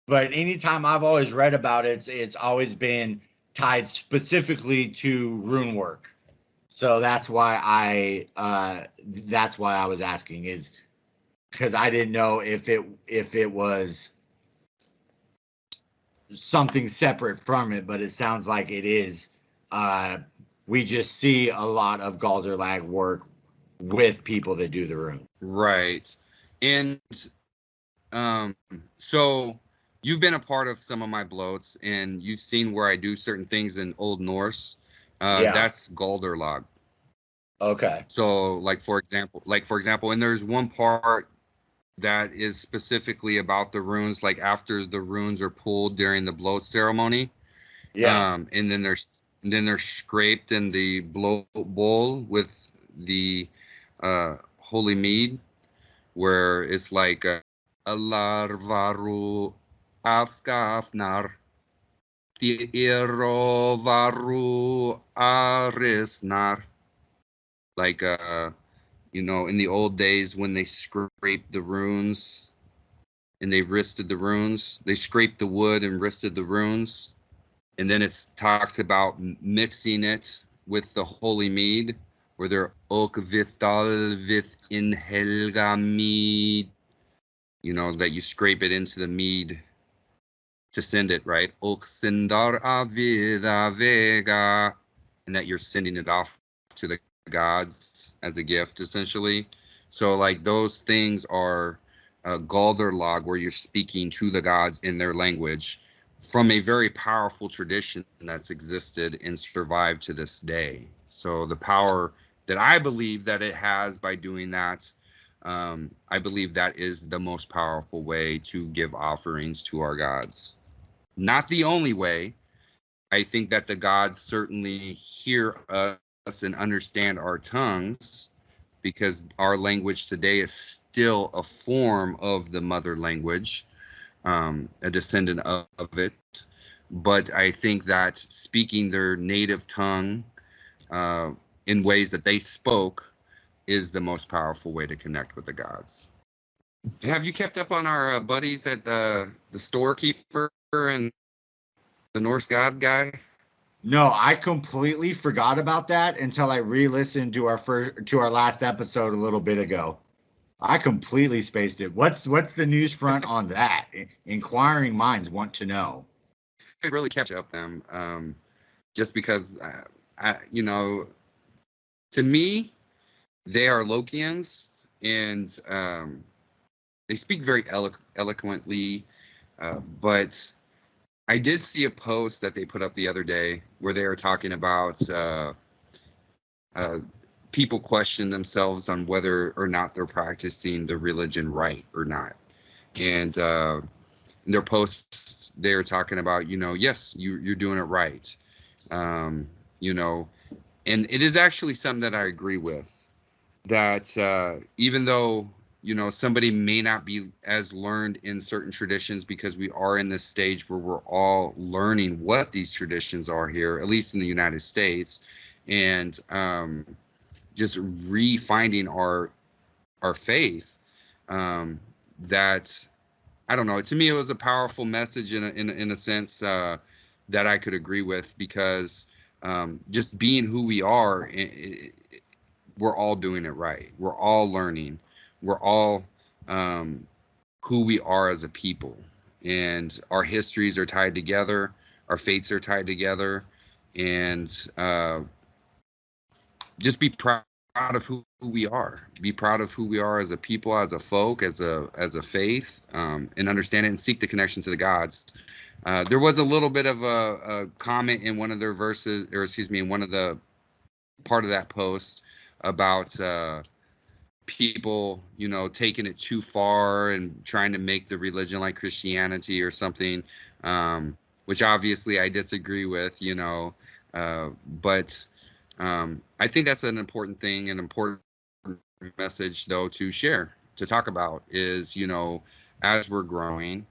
But anytime I've always read about it, it's always been tied specifically to rune work. So that's why I was asking, is because I didn't know if it was something separate from it, but it sounds like it is. We just see a lot of Galderlag work with people that do the rune. Right. And so you've been a part of some of my bloats, and you've seen where I do certain things in Old Norse. That's Galderlag. Okay. So like for example, and there's one part that is specifically about the runes, like after the runes are pulled during the bloat ceremony. Yeah. And then they're scraped in the bloat bowl with the holy mead, where it's like Alarvaru Avskafnar Thierovaru Arisnar. Like in the old days when they scraped the runes and they risted the runes, they scraped the wood and risted the runes. And then it talks about mixing it with the holy mead, where they're ok vital with in helga mead, that you scrape it into the mead to send it, right? Ok sindar avida vega, and that you're sending it off to the gods as a gift, essentially. So like those things are Galderlag, where you're speaking to the gods in their language, from a very powerful tradition that's existed and survived to this day. So the power that I believe that it has by doing that, I believe that is the most powerful way to give offerings to our gods. Not the only way. I think that the gods certainly hear us and understand our tongues, because our language today is still a form of the mother language, a descendant of it. But I think that speaking their native tongue in ways that they spoke is the most powerful way to connect with the gods. Have you kept up on our buddies at the storekeeper and the Norse god guy? No, I completely forgot about that until I re-listened to our last episode a little bit ago. I completely spaced it. What's the news front on that? Inquiring minds want to know. I really catch up them, just because, to me, they are Lokians, and they speak very eloquently, but I did see a post that they put up the other day where they were talking about people question themselves on whether or not they're practicing the religion right or not. And in their posts, they're talking about, yes, you're doing it right. You know, and it is actually something that I agree with, that even though, somebody may not be as learned in certain traditions, because we are in this stage where we're all learning what these traditions are here, at least in the United States, and just refinding our faith, that, I don't know, to me it was a powerful message in a sense, that I could agree with, because just being who we are, we're all doing it right. We're all learning. We're all who we are as a people, and our histories are tied together. Our fates are tied together, and just be proud of who we are. Be proud of who we are as a people, as a folk, as a faith, and understand it and seek the connection to the gods. There was a little bit of a comment in one of their verses, or excuse me, in one of the part of that post about people, taking it too far and trying to make the religion like Christianity or something, which obviously I disagree with, but I think that's an important thing, an important message, though, to share, to talk about, is, as we're growing,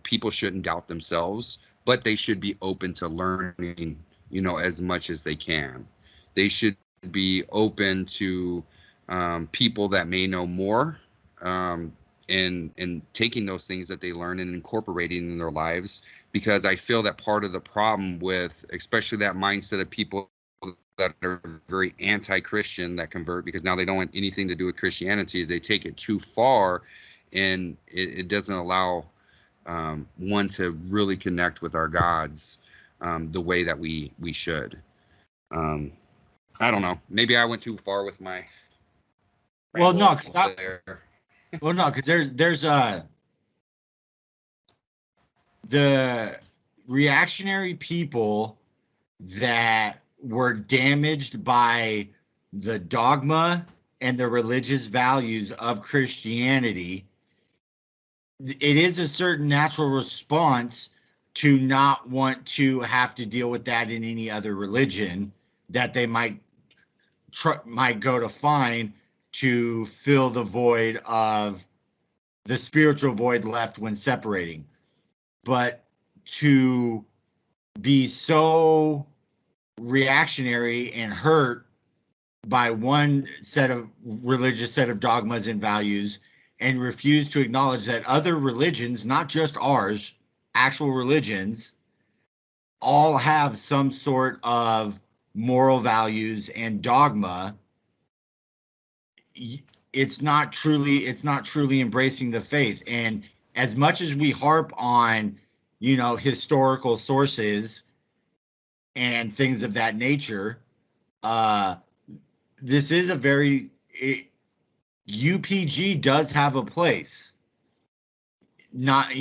people shouldn't doubt themselves, but they should be open to learning, as much as they can. They should be open to people that may know more, and taking those things that they learn and incorporating in their lives, because I feel that part of the problem with, especially that mindset of people that are very anti-Christian that convert because now they don't want anything to do with Christianity, is they take it too far, and it doesn't allow one to really connect with our gods the way that we should. I don't know. Maybe I went too far with my. Well, no, because there's the reactionary people that were damaged by the dogma and the religious values of Christianity. It is a certain natural response to not want to have to deal with that in any other religion that they might go to find to fill the void of the spiritual void left when separating. But to be so reactionary and hurt by one set of religious set of dogmas and values, and refuse to acknowledge that other religions, not just ours, actual religions, all have some sort of moral values and dogma, it's not truly embracing the faith. And as much as we harp on, historical sources and things of that nature, this is a very UPG does have a place. Not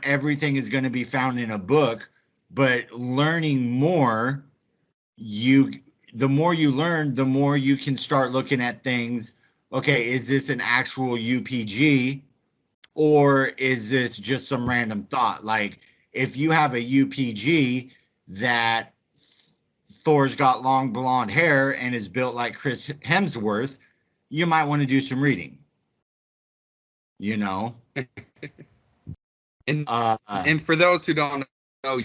everything is going to be found in a book, but learning more, the more you learn, the more you can start looking at things. Okay, is this an actual UPG, or is this just some random thought? Like, if you have a UPG that Thor's got long blonde hair and is built like Chris Hemsworth, you might want to do some reading. And for those who don't know,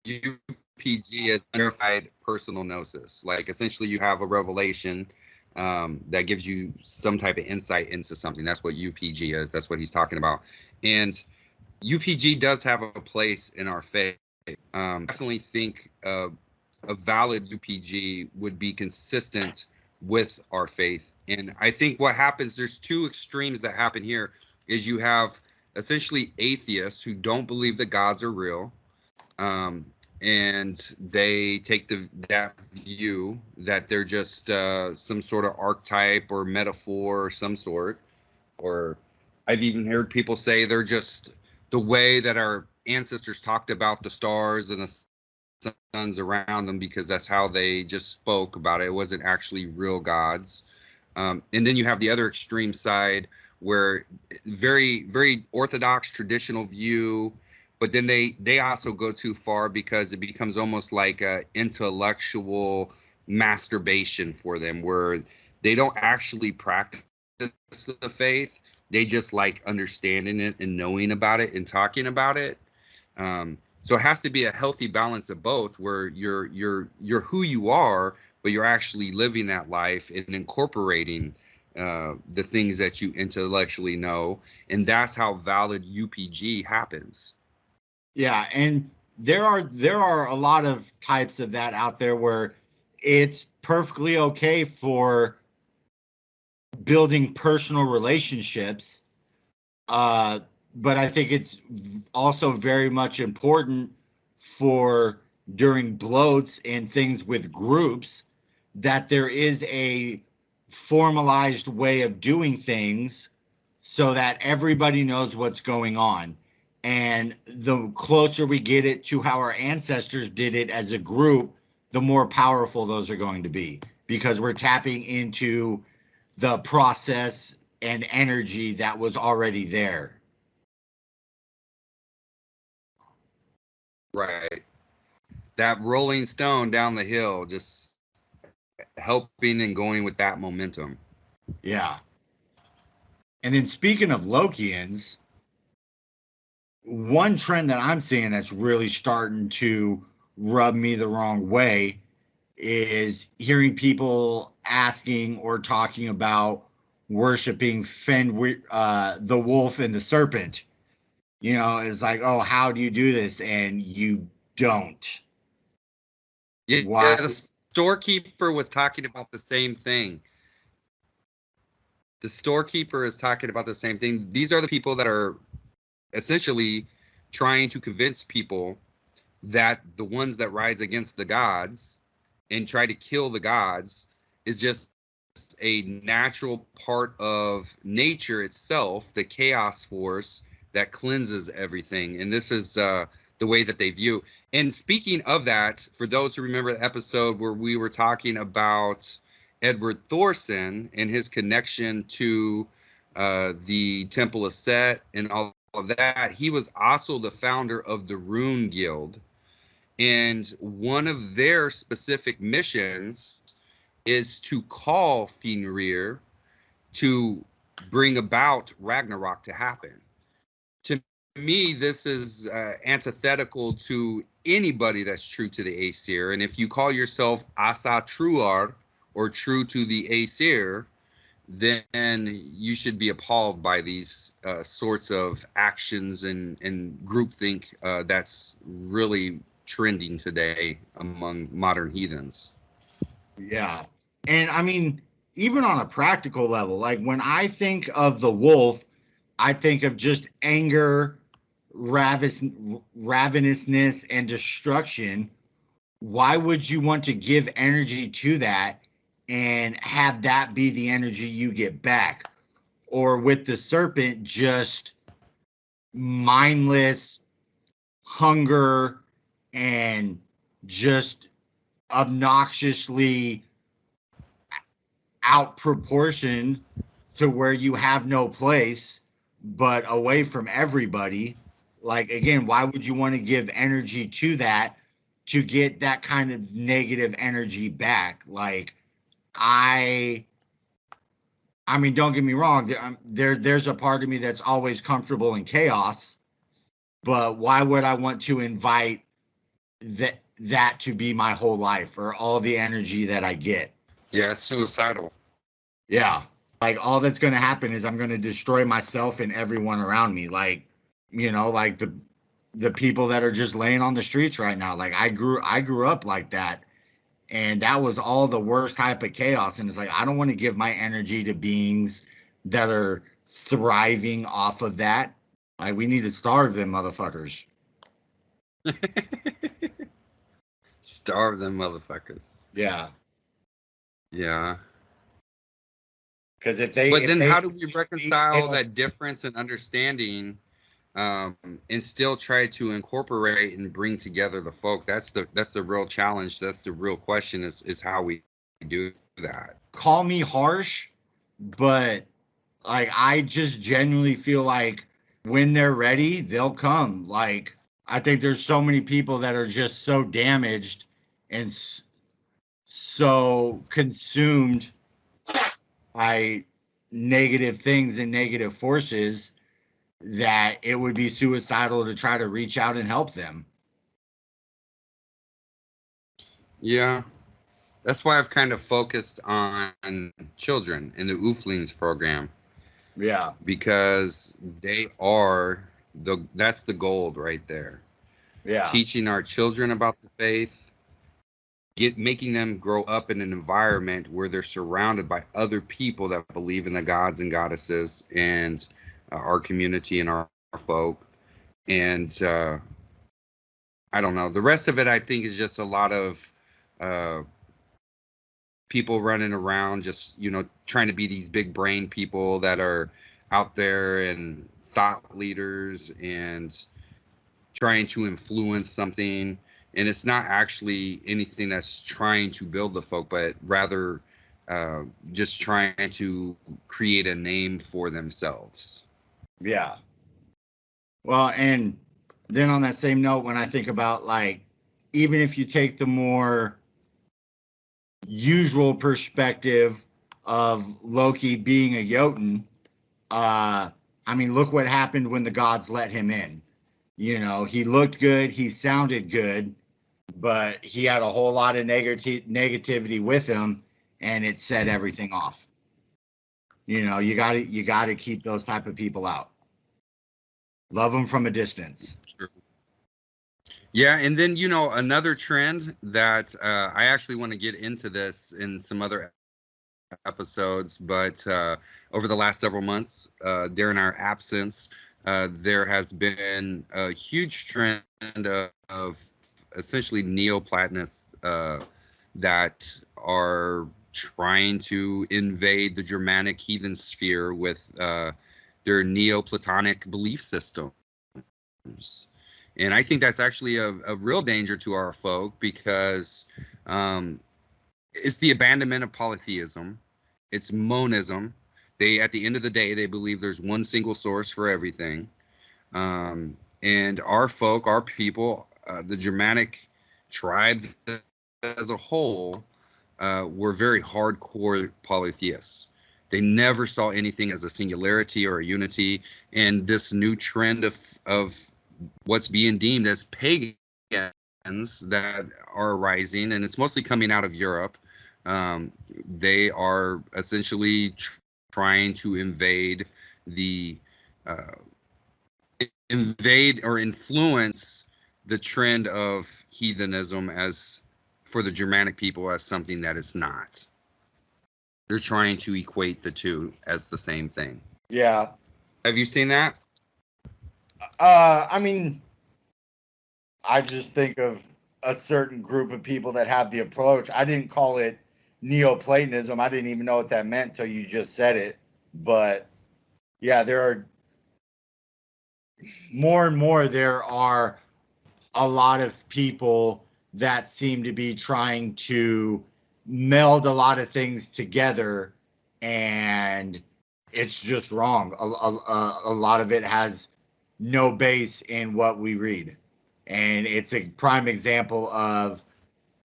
UPG is unified personal gnosis. Like, essentially, you have a revelation that gives you some type of insight into something. That's what UPG is. That's what he's talking about. And UPG does have a place in our faith. Definitely think a valid UPG would be consistent with our faith. And I think what happens, there's two extremes that happen here, is you have essentially atheists who don't believe that gods are real, and they take that view that they're just some sort of archetype or metaphor or some sort. Or I've even heard people say they're just the way that our ancestors talked about the stars and the suns around them, because that's how they just spoke about it. It wasn't actually real gods. And then you have the other extreme side where very, very orthodox traditional view, but then they also go too far because it becomes almost like a intellectual masturbation for them, where they don't actually practice the faith. They just like understanding it and knowing about it and talking about it. So it has to be a healthy balance of both, where you're who you are, but you're actually living that life and incorporating the things that you intellectually know, and that's how valid UPG happens. Yeah, and there are a lot of types of that out there where it's perfectly okay for building personal relationships, but I think it's also very much important for during bloats and things with groups that there is a formalized way of doing things so that everybody knows what's going on. And the closer we get it to how our ancestors did it as a group, the more powerful those are going to be, because we're tapping into the process and energy that was already there. Right. That rolling stone down the hill, just helping and going with that momentum. Yeah. And then speaking of Lokians, one trend that I'm seeing that's really starting to rub me the wrong way is hearing people asking or talking about worshiping the wolf and the serpent. You know, it's like, oh, how do you do this? And you don't. Yeah, Why? the storekeeper was talking about the same thing. The storekeeper is talking about the same thing. These are the people that are essentially trying to convince people that the ones that rise against the gods and try to kill the gods is just a natural part of nature itself, the chaos force that cleanses everything. And this is the way that they view. And speaking of that, for those who remember the episode where we were talking about Edward Thorson and his connection to the Temple of Set and all of that, he was also the founder of the Rune Guild. And one of their specific missions is to call Fenrir to bring about Ragnarok to happen. To me, this is antithetical to anybody that's true to the Aesir. And if you call yourself Asa Truar or true to the Aesir, then you should be appalled by these sorts of actions and groupthink that's really trending today among modern heathens. Yeah. And I mean, even on a practical level, like when I think of the wolf, I think of just anger, ravenousness, and destruction. Why would you want to give energy to that and have that be the energy you get back? Or with the serpent, just mindless hunger and just obnoxiously out proportion to where you have no place but away from everybody. Like, again, why would you want to give energy to that to get that kind of negative energy back? Like, I mean, don't get me wrong, there's a part of me that's always comfortable in chaos, but why would I want to invite that to be my whole life or all the energy that I get? Yeah, it's suicidal. Yeah. Like, all that's going to happen is I'm going to destroy myself and everyone around me. Like, you know, like the people that are just laying on the streets right now. Like, I grew up like that, and that was all the worst type of chaos. And it's like, I don't want to give my energy to beings that are thriving off of that. Like, we need to starve them motherfuckers. Starve them motherfuckers. Yeah. Yeah. Because if they, but then how do we reconcile that difference and understanding, and still try to incorporate and bring together the folk? That's the real challenge. That's the real question, is how we do that. Call me harsh, but Like, I just genuinely feel like when they're ready, they'll come. Like, I think there's so many people that are just so damaged and so consumed by negative things and negative forces that it would be suicidal to try to reach out and help them. Yeah. That's why I've kind of focused on children in the Ooflings program, Yeah. because they are that's the gold right there. Yeah. Teaching our children about the faith, making them grow up in an environment where they're surrounded by other people that believe in the gods and goddesses and our community and our folk. And I don't know. The rest of it, I think, is just a lot of people running around, just, trying to be these big brain people that are out there and thought leaders and trying to influence something. And it's not actually anything that's trying to build the folk, but rather just trying to create a name for themselves. Yeah. Well, and then on that same note, when I think about, like, even if you take the more usual perspective of Loki being a Jotun, I mean, look what happened when the gods let him in. He looked good, he sounded good, but he had a whole lot of negativity with him, and it set everything off. You gotta keep those type of people out. Love them from a distance. Sure. Yeah, and then another trend that I actually want to get into this in some other episodes, but over the last several months, during our absence, there has been a huge trend of essentially Neoplatonists that are trying to invade the Germanic heathen sphere with their Neoplatonic belief systems. And I think that's actually a real danger to our folk, because it's the abandonment of polytheism. It's monism. At the end of the day, they believe there's one single source for everything. And our folk, our people, the Germanic tribes as a whole, were very hardcore polytheists. They never saw anything as a singularity or a unity. And this new trend of what's being deemed as pagans that are arising, and it's mostly coming out of Europe. They are essentially trying to invade or influence the trend of heathenism as for the Germanic people as something that it's not. They're trying to equate the two as the same thing. Yeah. Have you seen that? I mean, I just think of a certain group of people that have the approach. I didn't call it Neoplatonism. I didn't even know what that meant till you just said it. But yeah, there are more and more. There are a lot of people that seem to be trying to meld a lot of things together, and it's just wrong. A lot of it has no base in what we read. And it's a prime example of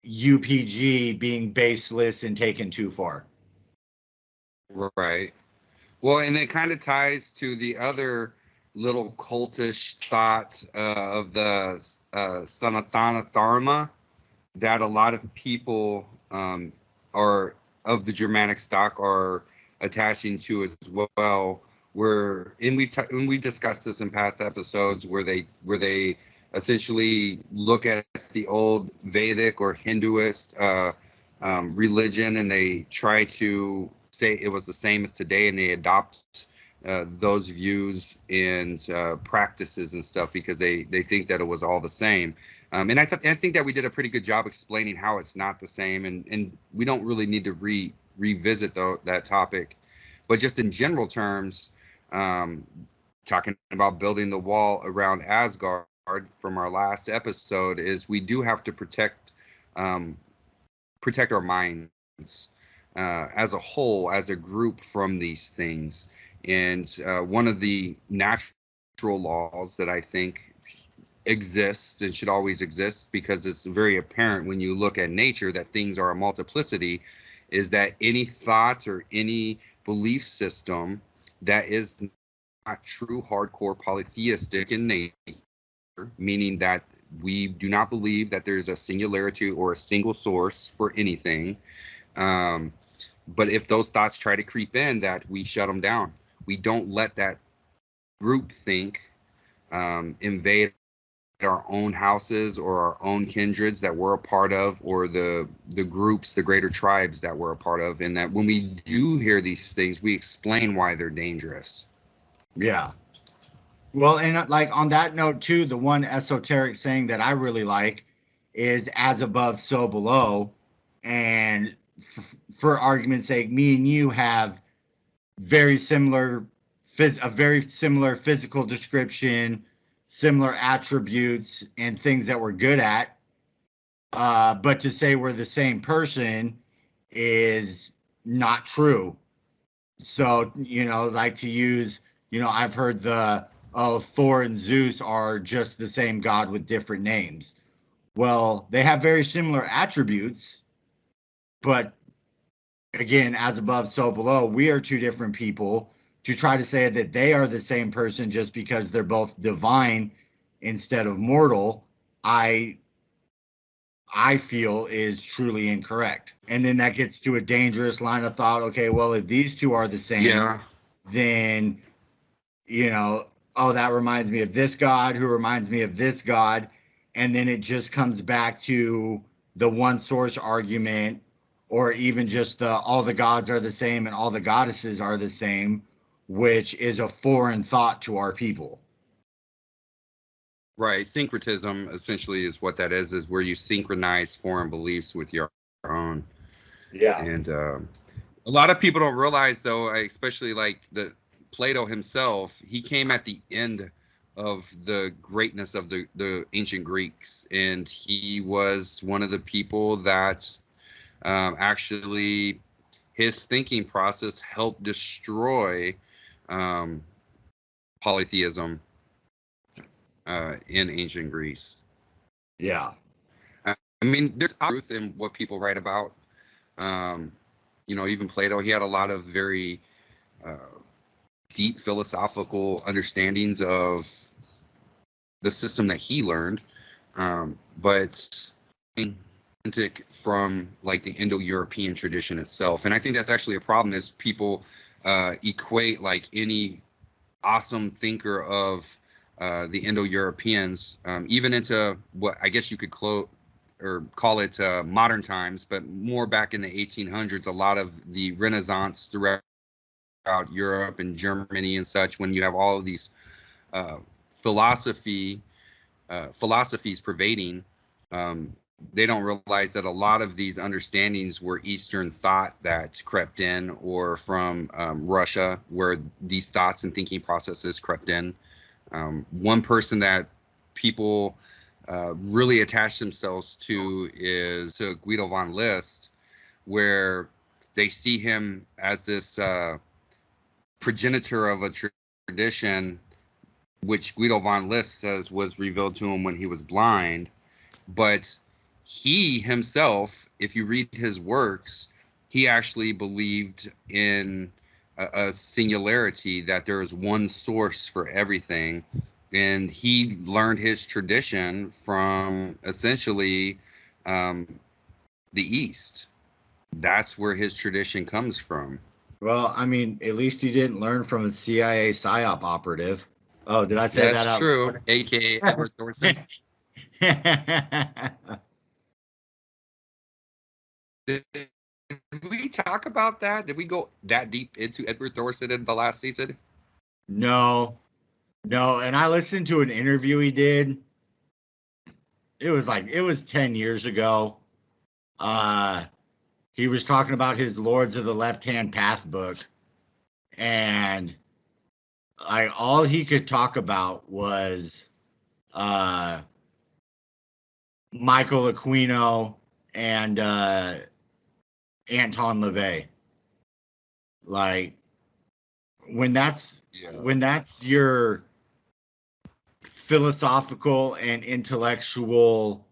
UPG being baseless and taken too far. Right. Well, and it kind of ties to the other little cultish thought of the Sanatana Dharma that a lot of people are of the Germanic stock are attaching to as well. And we've discussed this in past episodes, where they essentially look at the old Vedic or Hinduist religion, and they try to say it was the same as today, and they adopt those views and practices and stuff because they think that it was all the same. And I think that we did a pretty good job explaining how it's not the same, and we don't really need to revisit that topic. But just in general terms, talking about building the wall around Asgard from our last episode, is we do have to protect our minds as a whole, as a group, from these things. And one of the natural laws that I think exists and should always exist, because it's very apparent when you look at nature that things are a multiplicity, is that any thought or any belief system that is not true hardcore polytheistic in nature, meaning that we do not believe that there's a singularity or a single source for anything. But if those thoughts try to creep in, that we shut them down. We don't let that group think invade our own houses or our own kindreds that we're a part of, or the groups, the greater tribes that we're a part of. And that when we do hear these things, we explain why they're dangerous. Yeah. Well, and like on that note too, the one esoteric saying that I really like is "as above, so below." And for argument's sake, me and you have very similar a very similar physical description, similar attributes and things that we're good at. But to say we're the same person is not true. So, like to use, I've heard Thor and Zeus are just the same god with different names. Well, they have very similar attributes, but again, as above, so below. We are two different people. To try to say that they are the same person just because they're both divine instead of mortal, I feel is truly incorrect. And then that gets to a dangerous line of thought. Okay, well, if these two are the same, then, oh, that reminds me of this God who reminds me of this God. And then it just comes back to the one source argument, or even just all the gods are the same and all the goddesses are the same, which is a foreign thought to our people. Right. Syncretism essentially is what that is where you synchronize foreign beliefs with your own. Yeah. And a lot of people don't realize, though, especially like Plato himself, he came at the end of the greatness of the ancient Greeks. And he was one of the people that actually his thinking process helped destroy polytheism in ancient Greece. Yeah. I mean, there's truth in what people write about. Even Plato, he had a lot of very deep philosophical understandings of the system that he learned. But from like the Indo-European tradition itself. And I think that's actually a problem, is people equate like any awesome thinker of the Indo-Europeans, even into what I guess you could call it modern times, but more back in the 1800s, a lot of the Renaissance throughout Europe and Germany and such, when you have all of these philosophies pervading, they don't realize that a lot of these understandings were Eastern thought that crept in, or from Russia, where these thoughts and thinking processes crept in. One person that people really attach themselves to is Guido von List, where they see him as this progenitor of a tradition, which Guido von List says was revealed to him when he was blind. But he himself, if you read his works, he actually believed in a singularity, that there is one source for everything. And he learned his tradition from essentially the East. That's where his tradition comes from. Well, I mean, at least he didn't learn from a CIA PSYOP operative. Oh, did I say that? That's true. AKA Edward Thorson. Did we talk about that? Did we go that deep into Edward Thorson in the last season? No. And I listened to an interview he did. It was 10 years ago. He was talking about his Lords of the Left-Hand Path book. And all he could talk about was Michael Aquino and Anton LaVey. Like, when that's Yeah. when that's your philosophical and intellectual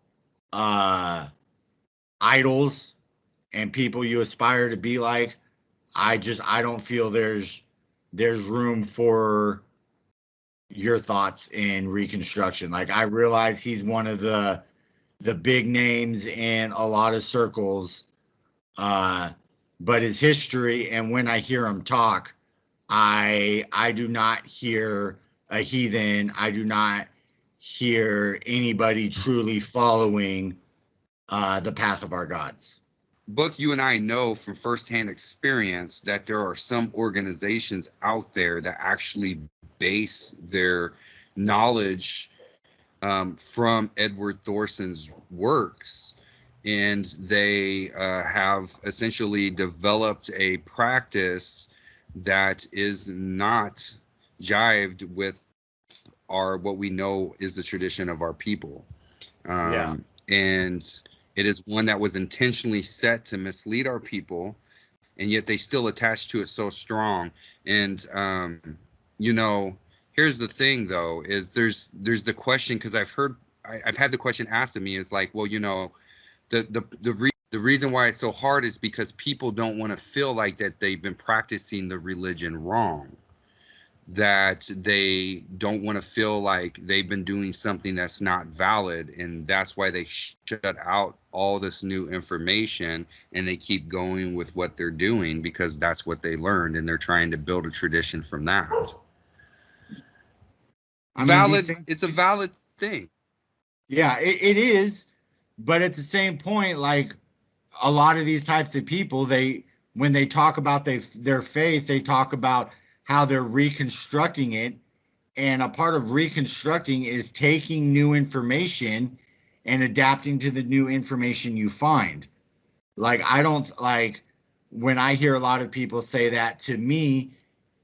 idols and people you aspire to be like, I don't feel there's room for your thoughts in Reconstruction. Like, I realize he's one of the big names in a lot of circles, but his history, and when I hear him talk, I do not hear a heathen. I do not hear anybody truly following the path of our gods. Both you and I know from firsthand experience that there are some organizations out there that actually base their knowledge from Edward Thorson's works, and they have essentially developed a practice that is not jived with what we know is the tradition of our people. And it is one that was intentionally set to mislead our people, and yet they still attach to it so strong. And here's the thing, though, is there's the question, because I've had the question asked of me, is like, well, the reason why it's so hard is because people don't want to feel like that they've been practicing the religion wrong, that they don't want to feel like they've been doing something that's not valid, and that's why they shut out all this new information and they keep going with what they're doing, because that's what they learned and they're trying to build a tradition from that. It's a valid thing. Yeah, it is, but at the same point, like, a lot of these types of people, when they talk about their faith, they talk about how they're reconstructing it, and a part of reconstructing is taking new information and adapting to the new information you find. Like, I don't like when I hear a lot of people say that, to me,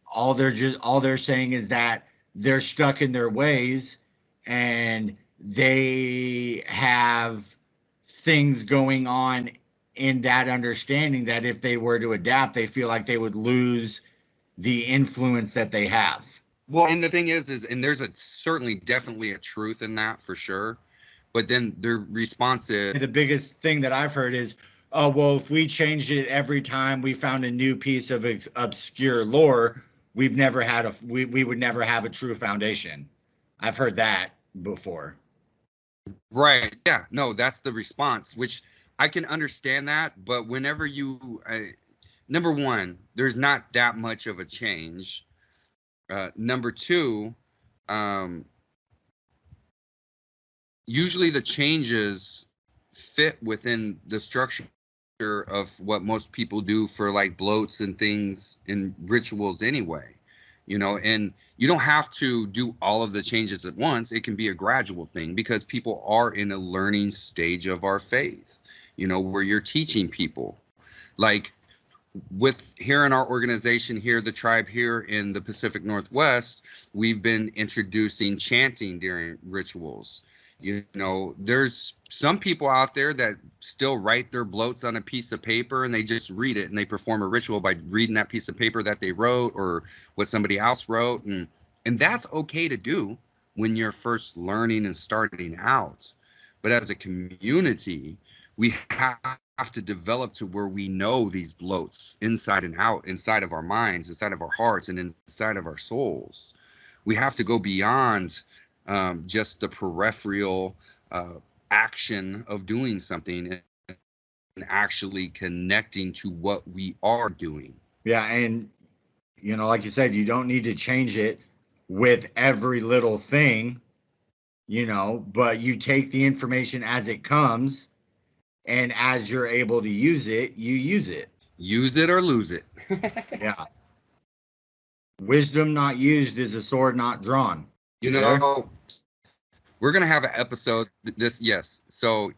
all they're saying is that they're stuck in their ways and they have things going on in that understanding that if they were to adapt, they feel like they would lose the influence that they have. Well, and the thing is and there's certainly definitely a truth in that, for sure. But then their response is, the biggest thing that I've heard is, oh, well, if we changed it every time we found a new piece of obscure lore, we would never have a true foundation. I've heard that before. Right. Yeah. No, that's the response, which I can understand that. But whenever number one, there's not that much of a change. Number two, usually the changes fit within the structure of what most people do for like bloats and things and rituals anyway, and you don't have to do all of the changes at once. It can be a gradual thing, because people are in a learning stage of our faith, where you're teaching people. Like, with here in our organization here, the tribe here in the Pacific Northwest, we've been introducing chanting during rituals. There's some people out there that still write their bloats on a piece of paper and they just read it, and they perform a ritual by reading that piece of paper that they wrote or what somebody else wrote. And that's okay to do when you're first learning and starting out. But as a community, we have to develop to where we know these bloats inside and out, inside of our minds, inside of our hearts, and inside of our souls. We have to go beyond just the peripheral action of doing something and actually connecting to what we are doing. Yeah, and like you said, you don't need to change it with every little thing, but you take the information as it comes, and as you're able to use it, you use it. Use it or lose it. Yeah. Wisdom not used is a sword not drawn. We're going to have an episode So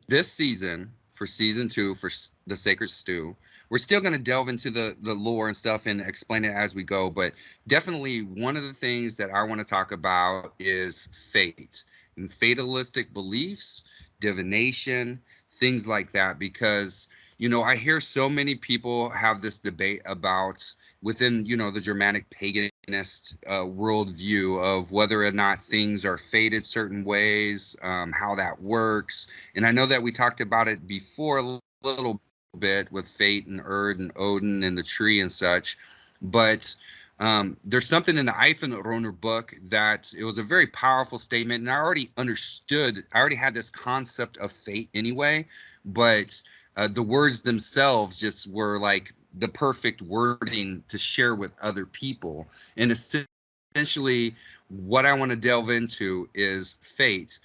this season, for season 2, for the Sacred Stew, we're still going to delve into the lore and stuff and explain it as we go. But definitely one of the things that I want to talk about is fate and fatalistic beliefs, divination, things like that, because you know, I hear so many people have this debate about within, you know, the Germanic paganist worldview of whether or not things are fated certain ways, how that works. And I know that we talked about it before a little bit with fate and Erd and Odin and the tree and such. But there's something in the Eifenroner book that it was a very powerful statement. And I already had this concept of fate anyway, but the words themselves just were like the perfect wording to share with other people. And essentially what I want to delve into is fate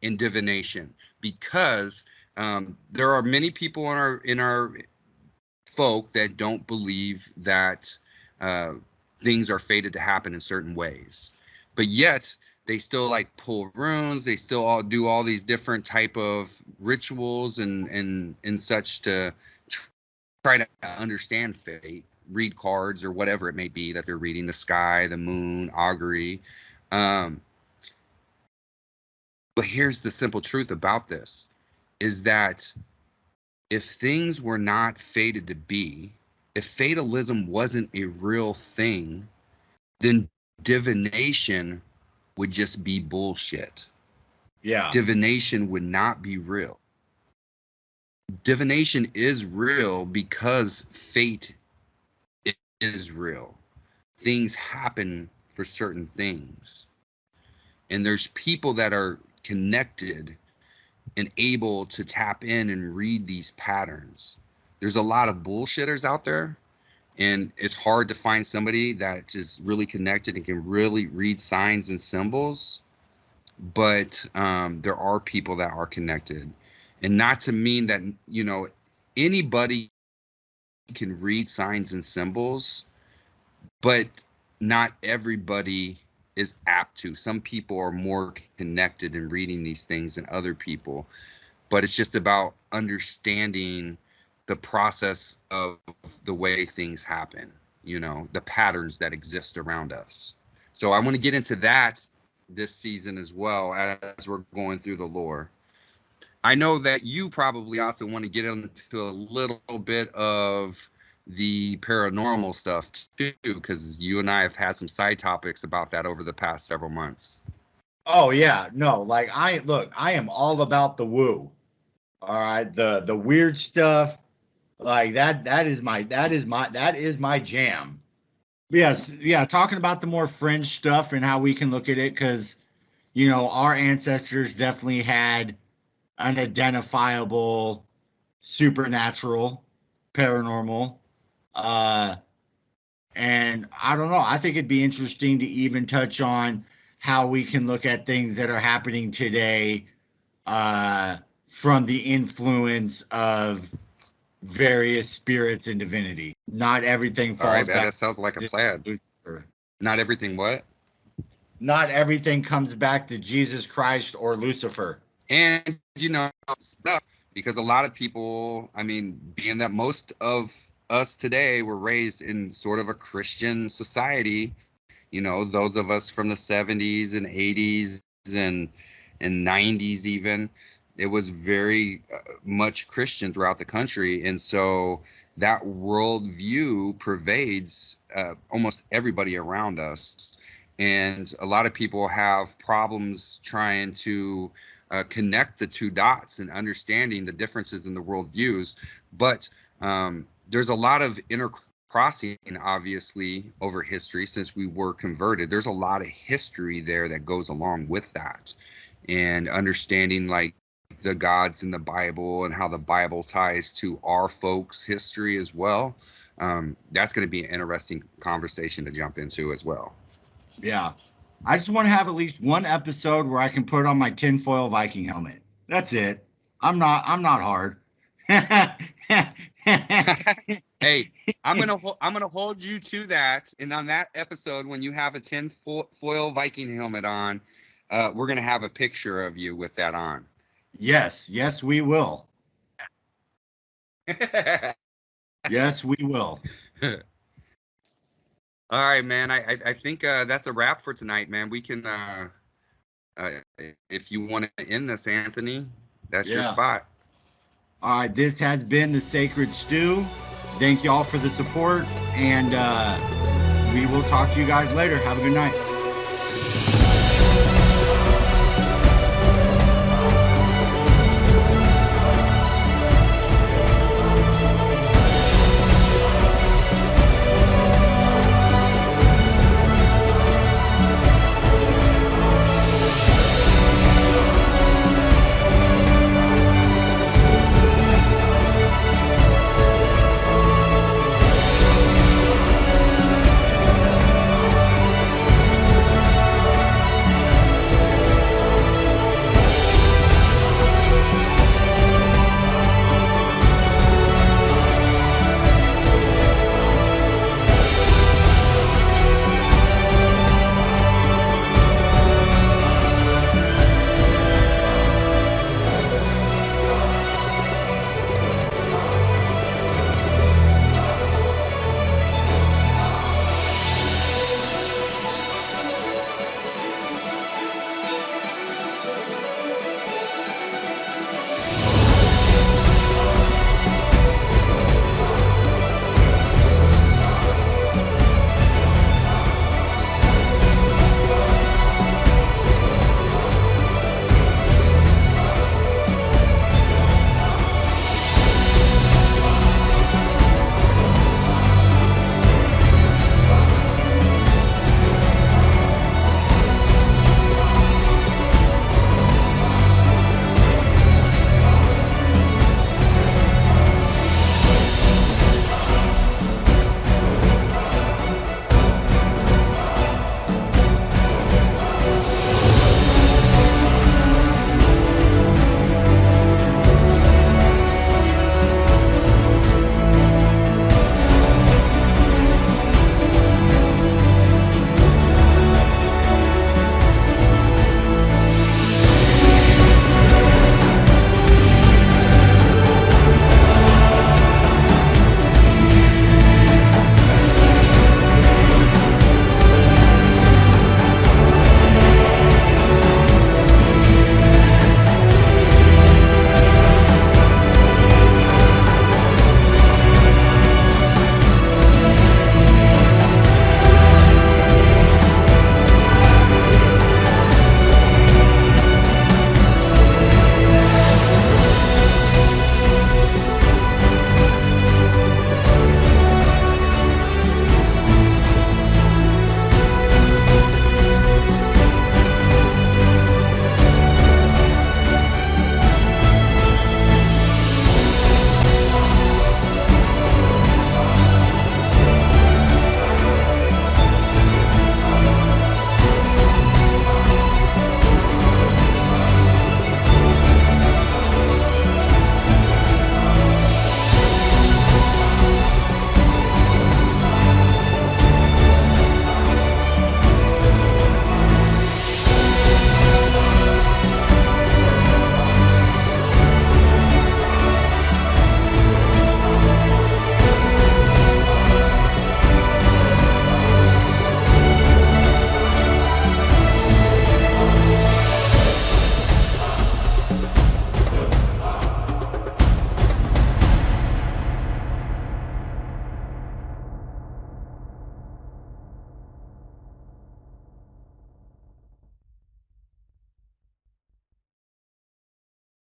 and divination, because there are many people in our folk that don't believe that things are fated to happen in certain ways, but yet they still like pull runes. They still all do all these different type of rituals and such to try to understand fate, read cards or whatever it may be that they're reading, the sky, the moon, augury. But here's the simple truth about this, is that if things were not fated to be, if fatalism wasn't a real thing, then divination would just be bullshit. Yeah. Divination would not be real. Divination is real because fate is real. Things happen for certain things. And there's people that are connected and able to tap in and read these patterns. There's a lot of bullshitters out there, and it's hard to find somebody that is really connected and can really read signs and symbols. But there are people that are connected, and not to mean that, you know, anybody can read signs and symbols, but not everybody is apt to. Some people are more connected in reading these things than other people, but it's just about understanding the process of the way things happen, you know, the patterns that exist around us. So I want to get into that this season as well as we're going through the lore. I know that you probably also want to get into a little bit of the paranormal stuff too, because you and I have had some side topics about that over the past several months. Oh yeah, no, like I am all about the woo. All right, the weird stuff, like that is my jam. Yes, yeah, talking about the more fringe stuff and how we can look at it, because you know, our ancestors definitely had an identifiable supernatural, paranormal. Uh, and I don't know, I think it'd be interesting to even touch on how we can look at things that are happening today from the influence of various spirits and divinity. Not everything All right, falls back. that sounds like a plan. Lucifer. Not everything what? Not everything comes back to Jesus Christ or Lucifer. And, you know, because a lot of people, I mean, being that most of us today were raised in sort of a Christian society, you know, those of us from the 70s and 80s and 90s even, it was very much Christian throughout the country. And so that worldview pervades almost everybody around us. And a lot of people have problems trying to connect the two dots and understanding the differences in the worldviews. But there's a lot of intercrossing, obviously, over history since we were converted. There's a lot of history there that goes along with that, and understanding like the gods in the Bible and how the Bible ties to our folks' history as well. That's going to be an interesting conversation to jump into as well. Yeah. I just want to have at least one episode where I can put on my tinfoil Viking helmet. That's it. I'm not hard. Hey, I'm gonna hold you to that. And on that episode, when you have a tinfoil Viking helmet on, we're gonna have a picture of you with that on. Yes, we will. Yes, we will. All right, man. I think that's a wrap for tonight, man. We can, if you want to end this, Anthony, that's your spot. All right, this has been the Sacred Stew. Thank you all for the support, and we will talk to you guys later. Have a good night.